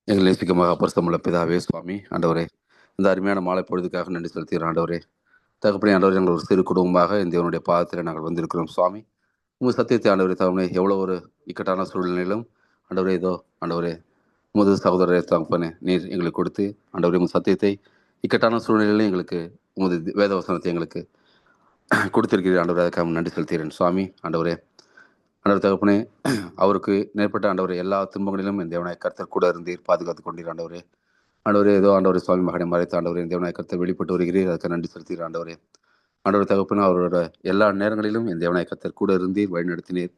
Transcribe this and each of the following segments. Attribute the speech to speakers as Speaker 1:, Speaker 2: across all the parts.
Speaker 1: எங்கள் நேசிக்கமாக பரிசுத்தமுள்ள பிதாவே சுவாமி ஆண்டவரே, இந்த அருமையான மாலை பொழுதுக்காக நன்றி செலுத்துகிறேன் ஆண்டவரே. தகப்பனே ஆண்டவரே, எங்கள் ஒரு சிறு குடும்பமாக இந்த தேவனுடைய பாதத்தில் நாங்கள் வந்திருக்கிறோம் சுவாமி. உங்கள் சத்தியத்தை ஆண்டவரே தகப்பனே, எவ்வளோ ஒரு இக்கட்டான சூழ்நிலையிலும் ஆண்டவரே இதோ ஆண்டவரே உமது சகோதரரை தகப்பனே நீர் எங்களுக்கு கொடுத்து ஆண்டவரே உங்கள் சத்தியத்தை இக்கட்டான சூழ்நிலையிலும் எங்களுக்கு உமது வேத வசனத்தை எங்களுக்கு கொடுத்திருக்கிறீர் ஆண்டவரே. அதுக்காக நன்றி செலுத்துகிறேன் சுவாமி. ஆண்டவரே ஆண்டவர் தகப்பனே, அவருக்கு நேர்பட்ட ஆண்டவரே எல்லா துன்பங்களிலும் என் தேவனாய் கர்த்தர் கூட இருந்தீர், பாதுகாத்து கொண்டீர் ஆண்டவரே. ஆண்டவரே ஏதோ ஆண்டவரே சுவாமி மகனை மறைத்த ஆண்டவரே என் தேவனாய் கர்த்தர் வெளிப்பட்டு வருகிறீர், அதுக்கு நன்றி செலுத்துகிறேன் ஆண்டவரே. ஆண்டவர் தகப்பனே, அவரோட எல்லா நேரங்களிலும் என் தேவனாய் கர்த்தர் கூட இருந்தீர், வழிநடத்தினீர்.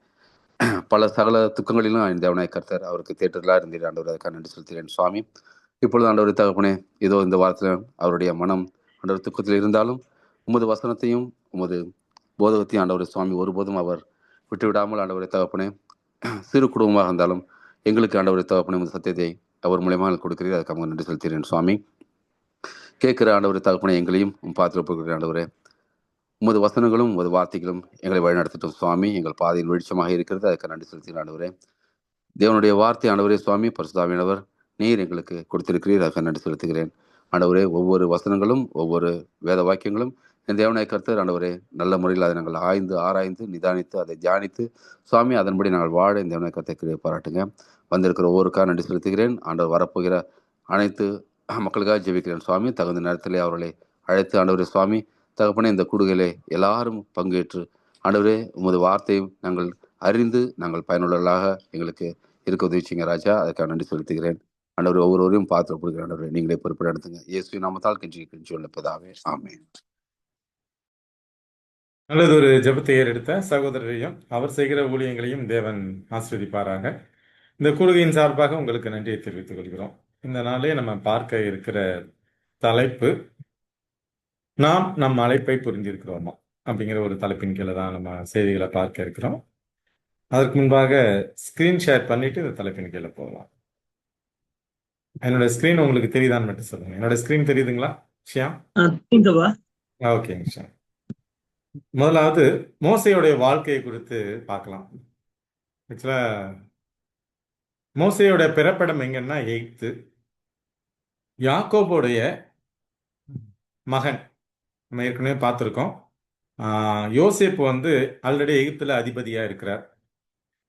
Speaker 1: பல சகல துக்கங்களிலும் என் தேவனாய் கர்த்தர் அவருக்கு தேட்டர்களாக இருந்தீர் ஆண்டவர், அதுக்காக நன்றி செலுத்துகிறேன் சுவாமி. இப்பொழுது ஆண்டவர் தகப்பனே, இதோ இந்த வாரத்தில் அவருடைய மனம் ஆண்டவர் துக்கத்தில் இருந்தாலும் உமது வசனத்தையும் உமது போதகத்தையும் ஆண்டவரை சுவாமி ஒருபோதும் அவர் விட்டுவிடாமல் ஆண்டவரை தகப்பனே, சிறு குடும்பமாக இருந்தாலும் எங்களுக்கு ஆண்டவரை தகப்பனே உமது சத்தியத்தை அவர் மூலியமாக கொடுக்கிறீர், அதுக்காக நன்றி செலுத்துகிறேன் சுவாமி. கேட்கிற ஆண்டவரை தகப்பனே, எங்களையும் பாத்திர போகிற ஆண்டவரே, உமது வசனங்களும் உமது வார்த்தைகளும் எங்களை வழிநடத்தட்டும் சுவாமி. எங்கள் பாதையில் வெளிச்சமாக இருக்கிறது, அதுக்கு நன்றி செலுத்துகிறேன் ஆண்டவரே. தேவனுடைய வார்த்தை ஆண்டவரே சுவாமி பரிசுத்தாவியானவர் நீர் எங்களுக்கு கொடுத்திருக்கிறீர், அதுக்கு நன்றி செலுத்துகிறேன் ஆண்டவரே. ஒவ்வொரு வசனங்களும் ஒவ்வொரு வேத வாக்கியங்களும் என் தேவனாய் கர்த்தர் ஆண்டவரே நல்ல முறையில் அதை நாங்கள் ஆராய்ந்து நிதானித்து அதை தியானித்து சுவாமி அதன்படி நாங்கள் வாழ இந்த தேவனாய் கர்த்தர் பாராட்டுங்க. வந்திருக்கிற ஒவ்வொருக்காக நன்றி செலுத்துகிறேன் ஆண்டவர். வரப்போகிற அனைத்து மக்களுக்காக ஜெபிக்கிறேன் சுவாமி. தகுந்த நேரத்திலே அவர்களை அழைத்து ஆண்டவரே சுவாமி தகப்பனே, இந்த கூடுகளை எல்லாரும் பங்கேற்று ஆண்டவரே உமது வார்த்தையை நாங்கள் அறிந்து நாங்கள் பயனுள்ளவர்களாக எங்களுக்கு இருக்க உதவிச்சிங்க ராஜா, அதுக்காக நன்றி செலுத்துகிறேன் ஆண்டவர். ஒவ்வொருவரையும் பார்த்து கொடுக்குற ஆண்டவரை நீங்களே பொறுப்பு நடத்துங்க. இயேசு நாமத்தால் கெஞ்சி உள்ளப்பதாவே ஆமென்.
Speaker 2: நல்லது. ஒரு ஜெபத்தை ஏறெடுத்த சகோதரரையும் அவர் செய்கிற ஊழியங்களையும் தேவன் ஆசீர்வதிப்பாராக. இந்த கூடுகையின் சார்பாக உங்களுக்கு நன்றியை தெரிவித்துக் கொள்கிறோம். இந்த நாளே நம்ம பார்க்க இருக்கிற தலைப்பு நாம் நம் அழைப்பை புரிந்திருக்கிறோமா அப்படிங்கிற ஒரு தலைப்பின் கீழே தான் நம்ம செய்திகளை பார்க்க இருக்கிறோம். அதற்கு முன்பாக ஸ்கிரீன் ஷேர் பண்ணிட்டு இந்த தலைப்பின் கீழே போகலாம். என்னோட ஸ்கிரீன் உங்களுக்கு தெரியுதான்னு மட்டும் சொல்லுங்க. என்னோட ஸ்கிரீன் தெரியுதுங்களா ஷியாம்? ஓகேங்க ஷியாம். முதலாவது மோசையுடைய வாழ்க்கையை குறித்து பார்க்கலாம். ஆக்சுவலா மோசையோட பிறப்பிடம் எங்கன்னா எகிப்து. யாக்கோபுடைய மகன் நம்ம ஏற்கனவே பார்த்துருக்கோம். யோசேப்பு வந்து ஆல்ரெடி எகிப்துல அதிபதியா இருக்கிறார்.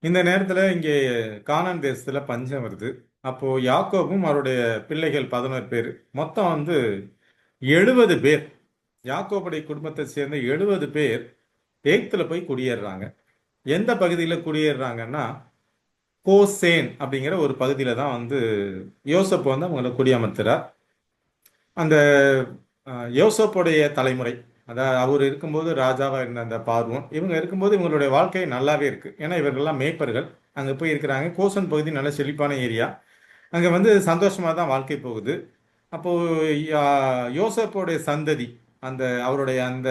Speaker 2: இந்த நேரத்தில் இங்கே கானான் தேசத்துல பஞ்சம் வருது. அப்போ யாக்கோபும் அவருடைய பிள்ளைகள் 11 பேர், மொத்தம் வந்து 70 பேர், யாக்கோபுடைய குடும்பத்தை சேர்ந்த 70 பேர் எகிப்துல போய் குடியேறுறாங்க. எந்த பகுதியில் குடியேறுறாங்கன்னா கோசேன் அப்படிங்கிற ஒரு பகுதியில தான் வந்து யோசப்பு வந்து அவங்கள குடியமர்த்துறார். அந்த யோசப்புடைய தலைமுறை, அதாவது அவர் இருக்கும்போது ராஜாவா இருந்த அந்த பார்வோன், இவங்க இருக்கும்போது இவங்களுடைய வாழ்க்கை நல்லாவே இருக்கு. ஏன்னா இவர்கள்லாம் மேய்ப்பர்கள், அங்க போய் இருக்கிறாங்க. கோசன் பகுதி நல்ல செழிப்பான ஏரியா, அங்க வந்து சந்தோஷமா தான் வாழ்க்கை போகுது. அப்போ யோசப்புடைய சந்ததி, அந்த அவருடைய அந்த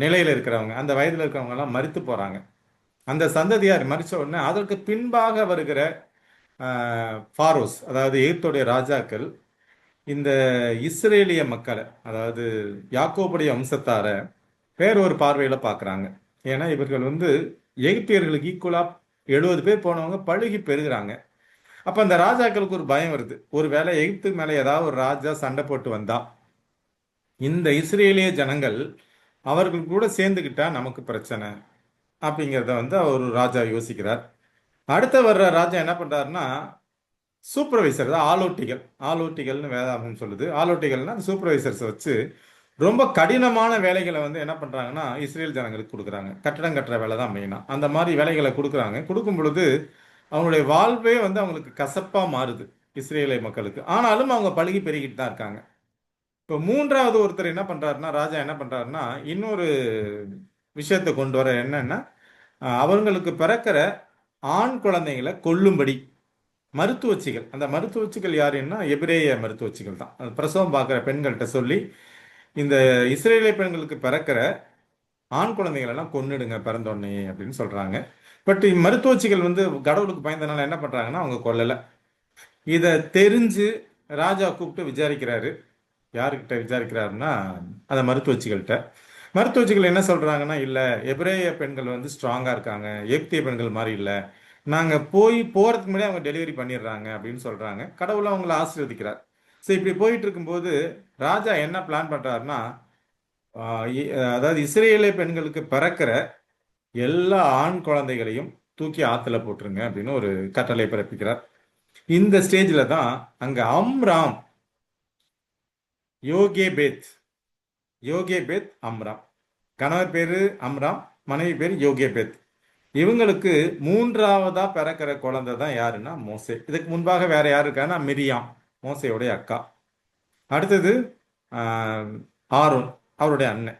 Speaker 2: நிலையில இருக்கிறவங்க, அந்த வயதுல இருக்கிறவங்க எல்லாம் மரித்து போறாங்க. அந்த சந்ததியார் மறிச்ச உடனே அதற்கு பின்பாக வருகிற ஃபாரோஸ், அதாவது எகிப்துடைய ராஜாக்கள் இந்த இஸ்ரேலிய மக்களை, அதாவது யாக்கோபுடைய வம்சத்தார வேறொரு பார்வையில பார்க்குறாங்க. ஏன்னா இவர்கள் வந்து எகிப்தியர்களுக்கு ஈக்குவலா 70 பேர் போனவங்க பழுகி பெறுகிறாங்க. அப்ப அந்த ராஜாக்களுக்கு ஒரு பயம் வருது, ஒருவேளை எகிப்து மேல ஏதாவது ஒரு ராஜா சண்டை போட்டு வந்தா இந்த இஸ்ரேலிய ஜனங்கள் அவர்கள் கூட சேர்ந்துக்கிட்டா நமக்கு பிரச்சனை அப்படிங்கிறத வந்து அவர் ராஜா யோசிக்கிறார். அடுத்த வர்ற ராஜா என்ன பண்றாருன்னா சூப்பர்வைசர் தான், ஆலோட்டிகள்னு வேதாகம் சொல்லுது. ஆலோட்டிகள்னா சூப்பர்வைசர்ஸ் வச்சு ரொம்ப கடினமான வேலைகளை வந்து என்ன பண்றாங்கன்னா இஸ்ரேல் ஜனங்களுக்கு கொடுக்குறாங்க. கட்டடம் கட்டுற வேலை தான் மெயினா. அந்த மாதிரி வேலைகளை கொடுக்குறாங்க. கொடுக்கும் பொழுது அவங்களுடைய வாழ்வே வந்து அவங்களுக்கு கசப்பா மாறுது இஸ்ரேலிய மக்களுக்கு. ஆனாலும் அவங்க பழகி பெருகிட்டு தான் இருக்காங்க. இப்போ மூன்றாவது ஒருத்தர் என்ன பண்றாருன்னா, ராஜா என்ன பண்றாருன்னா இன்னொரு விஷயத்தை கொண்டு வர. என்னன்னா அவங்களுக்கு பிறக்கிற ஆண் குழந்தைகளை கொல்லும்படி மருத்துவச்சிகள், அந்த மருத்துவச்சிகள் யாருன்னா எபிரேய மருத்துவச்சிகள் தான், பிரசவம் பார்க்குற பெண்கள்கிட்ட சொல்லி இந்த இஸ்ரேலிய பெண்களுக்கு பிறக்கிற ஆண் குழந்தைகள் எல்லாம் கொன்னுடுங்க பிறந்தோடனே அப்படின்னு சொல்றாங்க. பட் மருத்துவச்சிகள் வந்து கடவுளுக்கு பயந்தனால என்ன பண்றாங்கன்னா அவங்க கொல்லலை. இதை தெரிஞ்சு ராஜா கூப்பிட்டு விசாரிக்கிறாரு. யாருக்கிட்ட விசாரிக்கிறாருன்னா அந்த மருத்துவச்சிகள்கிட்ட. மருத்துவச்சிகள் என்ன சொல்றாங்கன்னா, இல்லை எபிரேய பெண்கள் வந்து ஸ்ட்ராங்கா இருக்காங்க, எகிப்திய பெண்கள் மாதிரி இல்லை, நாங்க போறதுக்கு முன்னாடி அவங்க டெலிவரி பண்ணிடுறாங்க அப்படின்னு சொல்றாங்க. கடவுள் அவங்கள ஆசீர்வதிக்கிறார். ஸோ இப்படி போயிட்டு இருக்கும்போது ராஜா என்ன பிளான் பண்றாருன்னா, அதாவது இஸ்ரேலிய பெண்களுக்கு பிறக்கிற எல்லா ஆண் குழந்தைகளையும் தூக்கி ஆத்துல போட்டுருங்க அப்படின்னு ஒரு கட்டளை பிறப்பிக்கிறார். இந்த ஸ்டேஜ்ல தான் அங்க அம்ராம், யோகேபேத், யோகேபேத் அம்ராம், கணவர் பேரு அம்ராம், மனைவி பேரு யோகேபேத். இவங்களுக்கு மூன்றாவதா பிறக்கிற குழந்தை தான் யாருன்னா மோசே. இதுக்கு முன்பாக வேற யாரு இருக்கான்னா மிரியாம், மோசேயோடைய அக்கா. அடுத்தது ஆஹ், ஆரோன், அவருடைய அண்ணன்.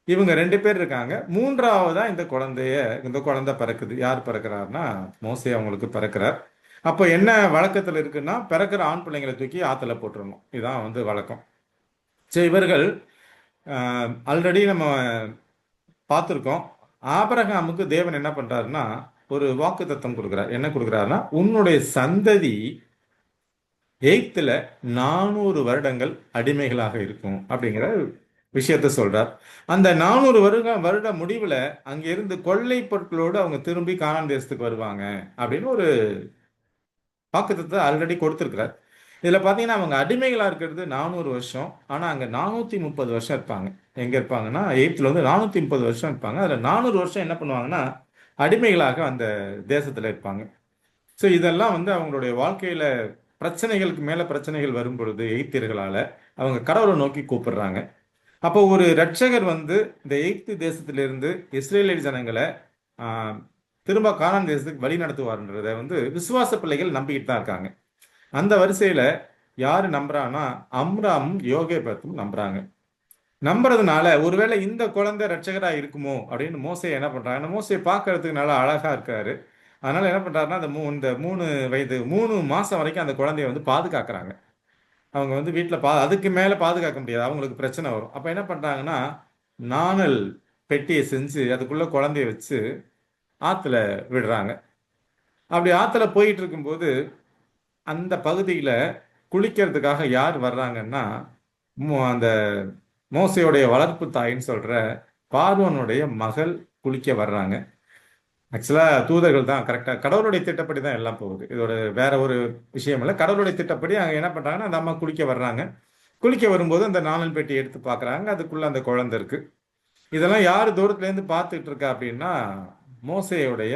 Speaker 2: இவங்க 2 பேர் இருக்காங்க. மூன்றாவதா இந்த குழந்தை பிறக்குது. யார் பிறக்கிறாருன்னா மோசே அவங்களுக்கு பிறக்கிறார். அப்போ என்ன வழக்கத்தில் இருக்குன்னா, பிறக்கிற ஆண் பிள்ளைங்களை தூக்கி ஆத்துல போட்டுறணும். இதுதான் வந்து வழக்கம். சரி, இவர்கள் ஆல்ரெடி நம்ம பார்த்துருக்கோம். ஆபிரகாமுக்கு தேவன் என்ன பண்றாருன்னா ஒரு வாக்குத்தத்தம் கொடுக்கிறார். என்ன கொடுக்கிறாருன்னா, உன்னுடைய சந்ததி எய்த்துல 400 வருடங்கள் அடிமைகளாக இருக்கும் அப்படிங்கிற விஷயத்த சொல்றார். அந்த 400 வருட முடிவுல அங்கிருந்து கொள்ளை பொருட்களோடு அவங்க திரும்பி கானான் தேசத்துக்கு வருவாங்க அப்படின்னு ஒரு வாக்குத்தத்தத்தை ஆல்ரெடி கொடுத்திருக்கிறார். இதுல பாத்தீங்கன்னா அவங்க அடிமைகளா இருக்கிறது 400 வருஷம். ஆனா அங்க 430 வருஷம் இருப்பாங்க. எங்க இருப்பாங்கன்னா எகிப்துல வந்து 430 வருஷம் இருப்பாங்க. அதுல 400 வருஷம் என்ன பண்ணுவாங்கன்னா அடிமைகளாக அந்த தேசத்துல இருப்பாங்க. ஸோ இதெல்லாம் வந்து அவங்களுடைய வாழ்க்கையில பிரச்சனைகளுக்கு மேல பிரச்சனைகள் வரும் பொழுது எகிப்தியர்களால அவங்க கடவுளை நோக்கி கூப்பிடுறாங்க. அப்போ ஒரு ரட்சகர் வந்து இந்த எகிப்து தேசத்திலிருந்து இஸ்ரேலிய ஜனங்களை ஆஹ், திரும்ப கானான் தேசத்துக்கு வழி நடத்துவார்ன்றத வந்து விசுவாச பிள்ளைகள் நம்பிக்கிட்டு தான் இருக்காங்க. அந்த வரிசையில யாரு நம்புறான்னா அம்ராமும் யோகேபத்தும் நம்புறாங்க. நம்புறதுனால ஒருவேளை இந்த குழந்தை ரட்சகரா இருக்குமோ அப்படின்னு மோசே என்ன பண்றாங்க, மோசே பார்க்கறதுக்கு நல்லா அழகா இருக்காரு. அதனால என்ன பண்றாருன்னா இந்த 3 வயது 3 மாசம் வரைக்கும் அந்த குழந்தைய வந்து பாதுகாக்கிறாங்க. அவங்க வந்து வீட்டில் அதுக்கு மேல பாதுகாக்க முடியாது, அவங்களுக்கு பிரச்சனை வரும். அப்ப என்ன பண்றாங்கன்னா நாணல் பெட்டியை செஞ்சு அதுக்குள்ள குழந்தைய வச்சு ஆத்துல விடுறாங்க. அப்படி ஆத்துல போயிட்டு இருக்கும்போது அந்த பகுதியில குளிக்கிறதுக்காக யார் வர்றாங்கன்னா அந்த மோசையுடைய வளர்ப்பு தாயின்னு சொல்ற பார்வோனுடைய மகள் குளிக்க வர்றாங்க. ஆக்சுவலா தூதர்கள் தான் கரெக்டா கடவுளுடைய திட்டப்படி தான் எல்லாம் போகுது. இதோட வேற ஒரு விஷயம் இல்லை. கடவுளுடைய திட்டப்படி அங்க என்ன பண்றாங்கன்னா அந்த அம்மா குளிக்க வர்றாங்க. குளிக்க வரும்போது அந்த நாணல் பெட்டி எடுத்து பார்க்கறாங்க. அதுக்குள்ள அந்த குழந்தை இருக்கு. இதெல்லாம் யாரு தூரத்துல இருந்து பார்த்துட்டு இருக்கா அப்படின்னா மோசேயுடைய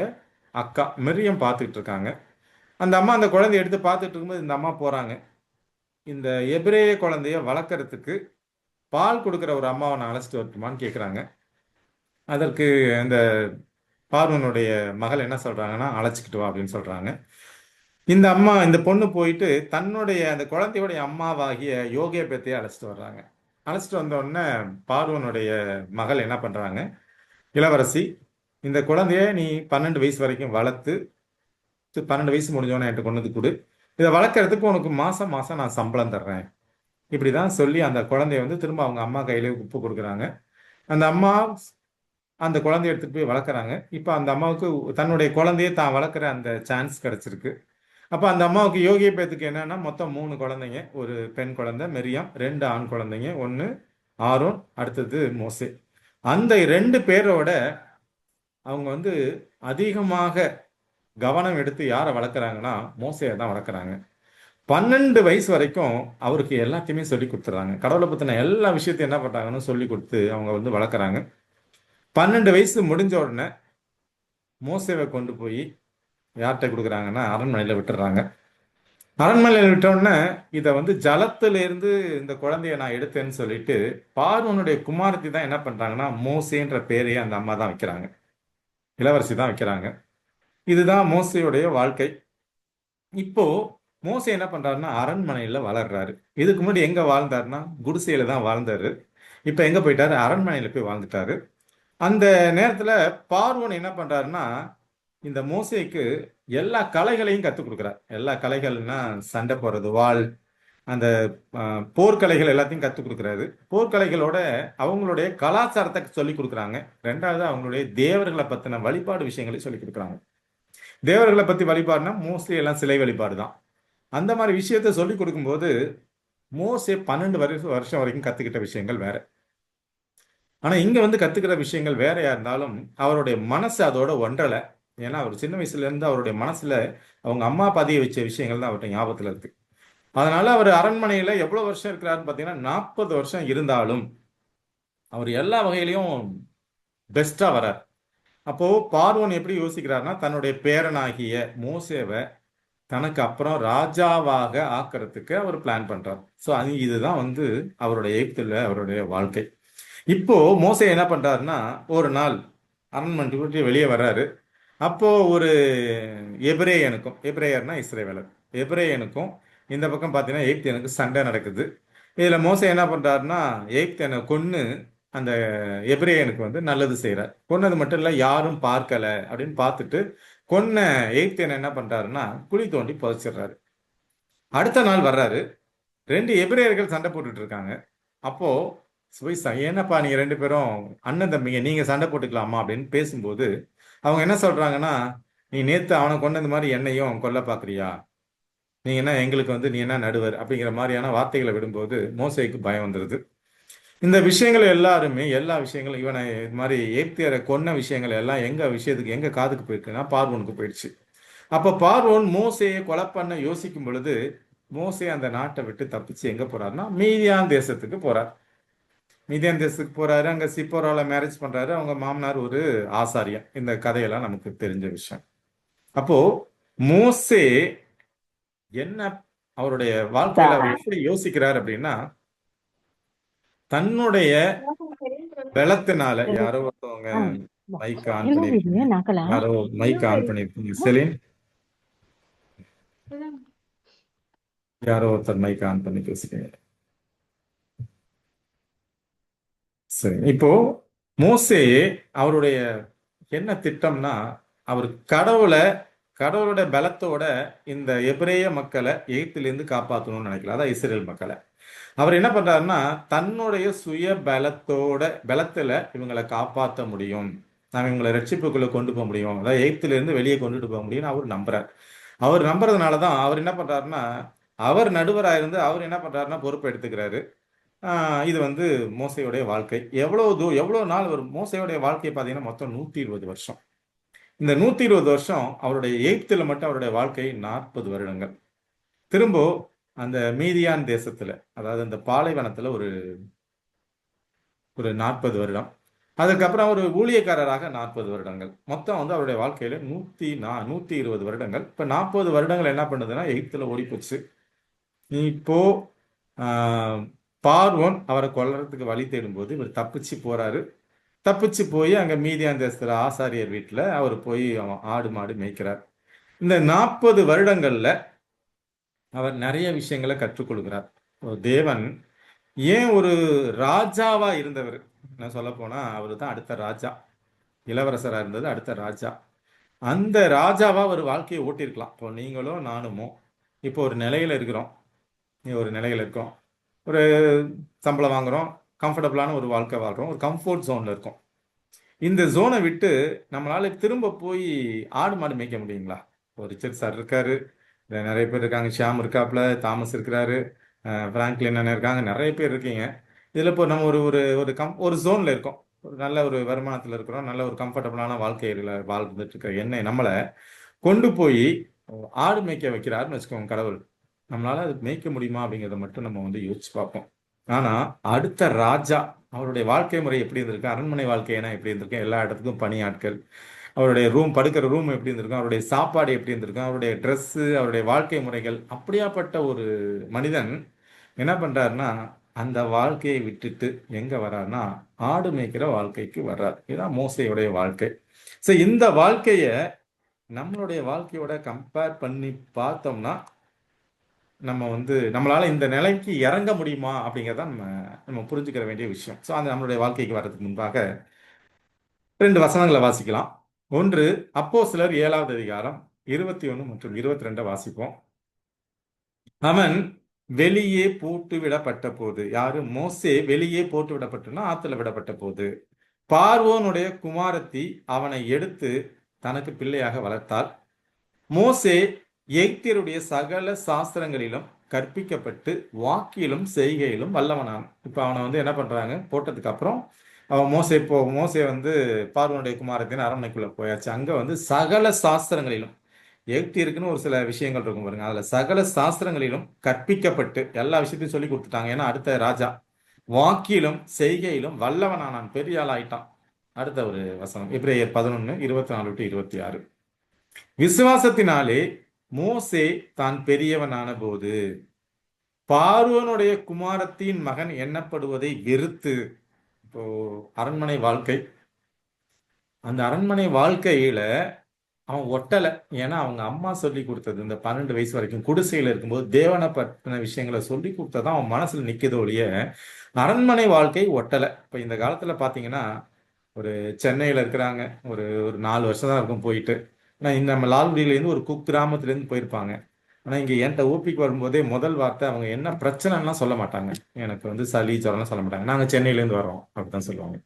Speaker 2: அக்கா மிரியம் பார்த்துட்டு இருக்காங்க. அந்த அம்மா அந்த குழந்தைய எடுத்து பார்த்துட்டு இருக்கும்போது இந்த அம்மா போறாங்க. இந்த எபிரேய குழந்தைய வளர்க்கறதுக்கு பால் கொடுக்குற ஒரு அம்மாவை நான் அழைச்சிட்டு வரட்டுமான்னு கேட்குறாங்க. அதற்கு அந்த பார்வனுடைய மகள் என்ன சொல்றாங்கன்னா அழைச்சிக்கிட்டு வா அப்படின்னு சொல்றாங்க. இந்த பொண்ணு போயிட்டு தன்னுடைய அந்த குழந்தையுடைய அம்மாவாகிய யோகேபேத்தையே அழைச்சிட்டு வர்றாங்க. அழைச்சிட்டு வந்த உடனே பார்வனுடைய மகள் என்ன பண்றாங்க, இளவரசி இந்த குழந்தைய நீ 12 வயசு வரைக்கும் வளர்த்து 12 வயசு முடிஞ்சவொடனே என்கிட்ட கொண்டு வந்து கொடு. இதை வளர்க்கறதுக்கு உனக்கு மாசம் மாசம் நான் சம்பளம் தர்றேன். இப்படிதான் சொல்லி அந்த குழந்தைய வந்து திரும்ப அவங்க அம்மா கையில உப்பு கொடுக்குறாங்க. அந்த அம்மா அந்த குழந்தைய எடுத்துட்டு போய் வளர்க்குறாங்க. இப்போ அந்த அம்மாவுக்கு தன்னுடைய குழந்தைய தான் வளர்க்குற அந்த சான்ஸ் கிடைச்சிருக்கு. அப்போ அந்த அம்மாவுக்கு யோகியபேத்துக்கு என்னன்னா மொத்தம் 3 குழந்தைங்க. ஒரு பெண் குழந்தை மெரியாம், 2 ஆண் குழந்தைங்க, ஒன்று ஆரோன், அடுத்தது மோசே. அந்த 2 பேரோட அவங்க வந்து அதிகமாக கவனம் எடுத்து யாரை வளர்க்குறாங்கன்னா மோசையை தான் வளர்க்குறாங்க. 12 வயசு வரைக்கும் அவருக்கு எல்லாத்தையுமே சொல்லி கொடுத்துறாங்க. கடவுளை பற்றின எல்லா விஷயத்தையும் என்ன பண்ணுறாங்கன்னு சொல்லி கொடுத்து அவங்க வந்து வளர்க்குறாங்க. 12 வயசு முடிஞ்ச உடனே மோசேவை கொண்டு போய் யார்கிட்ட கொடுக்குறாங்கன்னா அரண்மனையில் விட்டுறாங்க. அரண்மனையில் விட்ட உடனே இதை வந்து ஜலத்திலிருந்து இந்த குழந்தைய நான் எடுத்தேன்னு சொல்லிட்டு பார்வனுடைய குமாரத்தி தான் என்ன பண்றாங்கன்னா மோசேன்ற பேரையே அந்த அம்மா தான் வைக்கிறாங்க, இளவரசி தான் வைக்கிறாங்க. இதுதான் மோசையுடைய வாழ்க்கை. இப்போ மோசே என்ன பண்றாருன்னா அரண்மனையில வளர்றாரு. இதுக்கு முன்னாடி எங்க வாழ்ந்தாருன்னா குடிசையில தான் வாழ்ந்தாரு. இப்ப எங்க போயிட்டாரு, அரண்மனையில போய் வாழ்ந்துட்டாரு. அந்த நேரத்துல பார்வோன் என்ன பண்றாருன்னா இந்த மோசேக்கு எல்லா கலைகளையும் கத்துக் கொடுக்குறார். எல்லா கலைகள்னா சண்டை போடுறது, வாள், அந்த போர்க்கலைகள் எல்லாத்தையும் கத்துக் கொடுக்குறாரு. போர்க்கலைகளோட அவங்களுடைய கலாச்சாரத்தை சொல்லி கொடுக்குறாங்க. ரெண்டாவது அவங்களுடைய தேவர்களை பத்தின வழிபாடு விஷயங்களை சொல்லி கொடுக்குறாங்க. தேவர்களை பத்தி வழிபாடுனா மோஸ்ட்லி எல்லாம் சிலை வழிபாடு தான். அந்த மாதிரி விஷயத்த சொல்லி கொடுக்கும்போது மோசே 12 வருஷம் வரைக்கும் கத்துக்கிட்ட விஷயங்கள் வேற. ஆனா இங்க வந்து கத்துக்கிற விஷயங்கள் வேறையா இருந்தாலும் அவருடைய மனசு அதோட ஒன்றலை. ஏன்னா அவர் சின்ன வயசுல இருந்து அவருடைய மனசுல அவங்க அம்மா பதிய வச்ச விஷயங்கள் தான் அவர்கிட்ட ஞாபகத்துல இருக்கு. அதனால அவர் அரண்மனையில எவ்வளவு வருஷம் இருக்கிறாருன்னு பார்த்தீங்கன்னா 40 வருஷம் இருந்தாலும் அவர் எல்லா வகையிலையும் பெஸ்டா வரார். அப்போ பார்வோன் எப்படி யோசிக்கிறாருன்னா தன்னுடைய பேரனாகிய மோசேவை தனக்கு அப்புறம் ராஜாவாக ஆக்கிறதுக்கு அவர் பிளான் பண்றார். ஸோ இதுதான் வந்து அவருடைய எகிப்துல அவருடைய வாழ்க்கை. இப்போ மோசே என்ன பண்றாருன்னா ஒரு நாள் அரண்மனை விட்டு வெளியே வர்றாரு. அப்போ ஒரு எபிரேயனுக்கும், எபிரேயர்னா இஸ்ரேவேலர், எபிரேயனுக்கும் இந்த பக்கம் பார்த்தீங்கன்னா எகிப்தியனுக்கு சண்டை நடக்குது. இதுல மோசே என்ன பண்றாருன்னா எகிப்தியனை கொன்னு அந்த எபிரேயனுக்கு வந்து நல்லது செய்யறார். கொன்னது மட்டும் இல்ல, யாரும் பார்க்கல அப்படின்னு பார்த்துட்டு கொன்ன எகிப்தியன் என்ன பண்றாருன்னா குழி தோண்டி புதைச்சிடுறாரு. அடுத்த நாள் வர்றாரு, 2 எபிரேயர்கள் சண்டை போட்டுட்டு இருக்காங்க. அப்போ போய் என்னப்பா நீங்க 2 பேரும் அண்ணன் தம்பிங்க, நீங்க சண்டை போட்டுக்கலாமா அப்படின்னு பேசும்போது அவங்க என்ன சொல்றாங்கன்னா, நீ நேத்து அவனை கொண்டது மாதிரி என்னையும் கொல்ல பாக்குறியா, நீ என்ன எங்களுக்கு வந்து நீ என்ன நடுவர் அப்படிங்கிற மாதிரியான வார்த்தைகளை விடும்போது மோசேக்கு பயம் வந்துருது. இந்த விஷயங்கள் எல்லாருமே எல்லா விஷயங்களும் இவனை இது மாதிரி எகிப்தியரை கொன்ன விஷயங்கள் எல்லாம் எங்க காதுக்கு போயிருக்குன்னா பார்வோனுக்கு போயிடுச்சு. அப்ப பார்வோன் மோசேயை கொலை பண்ண யோசிக்கும் பொழுது மோசே அந்த நாட்டை விட்டு தப்பிச்சு எங்க போறாருன்னா மீதியான் தேசத்துக்கு போறார். மீதியான் தேசத்துக்கு போறாரு. அங்க சிப்போரால மேரேஜ் பண்றாரு. அவங்க மாமனார் ஒரு ஆசாரியன். இந்த கதையெல்லாம் நமக்கு தெரிஞ்ச விஷயம். அப்போ மோசே என்ன அவருடைய வாழ்க்கையில அவர் எப்படி யோசிக்கிறார் அப்படின்னா தன்னுடைய பலத்தினால, யாரோ ஒருத்தவங்க மைக் ஆன் பண்ணிருக்கீங்க, யாரோ மைக் ஆன் பண்ணிருக்கீங்க, செலின், யாரோ ஒருத்தர் மைக் ஆன் பண்ணி பேசுறீங்க. சரி, இப்போ மோசே அவருடைய என்ன திட்டம்னா அவர் கடவுளோட பலத்தோட இந்த எபிரேய மக்களை எகிப்திலிருந்து காப்பாற்றணும்னு நினைக்கல, அதான் இஸ்ரேல் மக்களை. அவர் என்ன பண்றாருன்னா தன்னுடைய சுய பலத்துல இவங்களை காப்பாற்ற முடியும், நாம் இவங்களை ரட்சிப்புக்குள்ள கொண்டு போக முடியும், அதாவது எகிப்திலிருந்து வெளியே கொண்டுட்டு போக முடியும்னு அவர் நம்புறார். அவர் நம்புறதுனாலதான் அவர் என்ன பண்றாருன்னா அவர் நடுவராக இருந்து அவர் என்ன பண்றாருன்னா பொறுப்பு எடுத்துக்கிறாரு. இது வந்து மோசையுடைய வாழ்க்கை. எவ்வளவு நாள் ஒரு மோசையுடைய வாழ்க்கையை பார்த்தீங்கன்னா மொத்தம் 120 வருஷம். இந்த 120 வருஷம் அவருடைய எகிப்துல மட்டும் அவருடைய வாழ்க்கை 40 வருடங்கள். திரும்ப அந்த மீதியான் தேசத்துல, அதாவது அந்த பாலைவனத்துல ஒரு 40 வருடம், அதுக்கப்புறம் ஒரு ஊழியக்காரராக 40 வருடங்கள், மொத்தம் வந்து அவருடைய வாழ்க்கையில 120 வருடங்கள். இப்ப 40 வருடங்கள் என்ன பண்ணுதுன்னா எகிப்துல ஓடி போச்சு. இப்போ பார்வோன் அவரை கொல்றதுக்கு வழி தேடும்போது இவர் தப்பிச்சு போறாரு. தப்பிச்சு போய் அங்க மீதியான் தேசத்துல ஆசாரியர் வீட்டுல அவர் போய் ஆடு மாடு மேய்க்கிறார். இந்த 40 வருடங்கள்ல அவர் நிறைய விஷயங்களை கற்றுக்கொள்கிறார். ஒரு தேவன் ஏன் ஒரு ராஜாவா இருந்தவர், நான் சொல்ல போனா அவரு தான் அடுத்த ராஜா, இளவரசரா இருந்தது அடுத்த ராஜா. அந்த ராஜாவா ஒரு வாழ்க்கையை ஓட்டிருக்கலாம். இப்போ நீங்களும் நானுமோ இப்போ ஒரு நிலையில இருக்கிறோம், ஒரு நிலையில இருக்கோம், ஒரு சம்பளம் வாங்குறோம், கம்ஃபர்டபுளான ஒரு வாழ்க்கை வாழ்றோம், ஒரு கம்ஃபோர்ட் ஜோன்ல இருக்கோம். இந்த ஜோனை விட்டு நம்மளால திரும்ப போய் ஆடு மாடு மேய்க்க முடியுங்களா? ஒரு ரிச்சர்ட் சார் இருக்காரு, நிறைய பேர் இருக்காங்க, ஷியாம் இருக்காப்புல, தாமஸ் இருக்கிறாரு, பிராங்க்லின் அண்ணன் இருக்காங்க, நிறைய பேர் இருக்கீங்க. இதுல இப்போ நம்ம ஒரு ஒரு ஒரு ஒரு ஜோன்ல இருக்கோம், ஒரு நல்ல ஒரு வருமானத்துல இருக்கிறோம், நல்ல ஒரு கம்ஃபர்டபுளான வாழ்க்கையில வாழ்ந்துட்டு இருக்க என்ன நம்மளை கொண்டு போய் ஆடு மேய்க்க வைக்கிறாருன்னு வச்சுக்கோங்க கடவுள். நம்மளால அது மேய்க்க முடியுமா அப்படிங்கிறத மட்டும் நம்ம வந்து யோசிச்சு பார்ப்போம். ஆனா அடுத்த ராஜா அவருடைய வாழ்க்கை முறை எப்படி இருந்திருக்கு, அரண்மனை வாழ்க்கைனா எப்படி இருந்திருக்கு, எல்லா இடத்துக்கும் பணியாட்கள், அவருடைய படுக்கிற ரூம் எப்படி இருந்திருக்கும், அவருடைய சாப்பாடு எப்படி இருந்திருக்கும், அவருடைய ட்ரெஸ்ஸு, அவருடைய வாழ்க்கை முறைகள், அப்படியாப்பட்ட ஒரு மனிதன் என்ன பண்றாருன்னா அந்த வாழ்க்கையை விட்டுட்டு எங்க வர்றாருன்னா ஆடு மேய்க்கிற வாழ்க்கைக்கு வர்றார். இதுதான் மோசையுடைய வாழ்க்கை. ஸோ இந்த வாழ்க்கைய நம்மளுடைய வாழ்க்கையோட கம்பேர் பண்ணி பார்த்தோம்னா நம்ம வந்து நம்மளால இந்த நிலைக்கு இறங்க முடியுமா அப்படிங்கிறத நம்ம புரிஞ்சுக்கிற வேண்டிய விஷயம். ஸோ அந்த நம்மளுடைய வாழ்க்கைக்கு வர்றதுக்கு முன்பாக 2 வசனங்களை வாசிக்கலாம். ஒன்று அப்போஸ்தலர் 7வது அதிகாரம் 21 மற்றும் 22 வாசிப்போம். அவன் வெளியே போட்டு விடப்பட்ட போது, யாரு? மோசே வெளியே போட்டு விடப்பட்டுனா ஆத்துல விடப்பட்ட போது பார்வோனுடைய குமாரத்தி அவனை எடுத்து தனக்கு பிள்ளையாக வளர்த்தாள். மோசே எகிப்தியருடைய சகல சாஸ்திரங்களிலும் கற்பிக்கப்பட்டு வாக்கிலும் செய்கையிலும் வல்லவனான். இப்ப அவனை வந்து என்ன பண்றாங்க, போட்டதுக்கு அப்புறம் அவன் மோசே வந்து பார்வோனுடைய குமாரத்தின் அரண்மனைக்குள்ள போயாச்சு. அங்க வந்து சகல சாஸ்திரங்களிலும் எகிப்தியருக்குன்னு ஒரு சில விஷயங்கள் இருக்கும் பாருங்க, அதுல சகல சாஸ்திரங்களிலும் கற்பிக்கப்பட்டு எல்லா விஷயத்தையும் சொல்லி கொடுத்துட்டாங்க. ஏன்னா அடுத்த ராஜா வாக்கிலும் செய்கையிலும் வல்லவனானான், பெரிய ஆள் ஆயிட்டான். அடுத்த ஒரு வசனம் எபிரேயர் 11:24-26. விசுவாசத்தினாலே மோசே தான் பெரியவனான போது பார்வோனுடைய குமாரத்தின் மகன் எண்ணப்படுவதை வெறுத்து, இப்போ அரண்மனை வாழ்க்கை, அந்த அரண்மனை வாழ்க்கையில அவன் ஒட்டலை. ஏன்னா அவங்க அம்மா சொல்லி கொடுத்தது, இந்த 12 வயசு வரைக்கும் குடிசையில இருக்கும்போது தேவனை பற்றின விஷயங்களை சொல்லி கொடுத்ததான் அவன் மனசுல நிற்குதோ ஒழிய அரண்மனை வாழ்க்கை ஒட்டலை. இப்போ இந்த காலத்துல பாத்தீங்கன்னா ஒரு சென்னையில இருக்கிறாங்க, ஒரு ஒரு 4 வருஷம் தான் இருக்கும் போயிட்டு. ஆனால் இந்த நம்ம லால்குடியிலேருந்து ஒரு குக்கிராமத்துலேருந்து போயிருப்பாங்க. ஆனால் இங்கே என்கிட்ட ஊப்பிக்கு வரும்போதே முதல் வார்த்தை அவங்க என்ன பிரச்சனைலாம் சொல்ல மாட்டாங்க. எனக்கு வந்து சளி ஜுரம்லாம் சொல்ல மாட்டாங்க, நாங்கள் சென்னையிலேருந்து வரோம் அப்படிதான் சொல்லுவாங்க.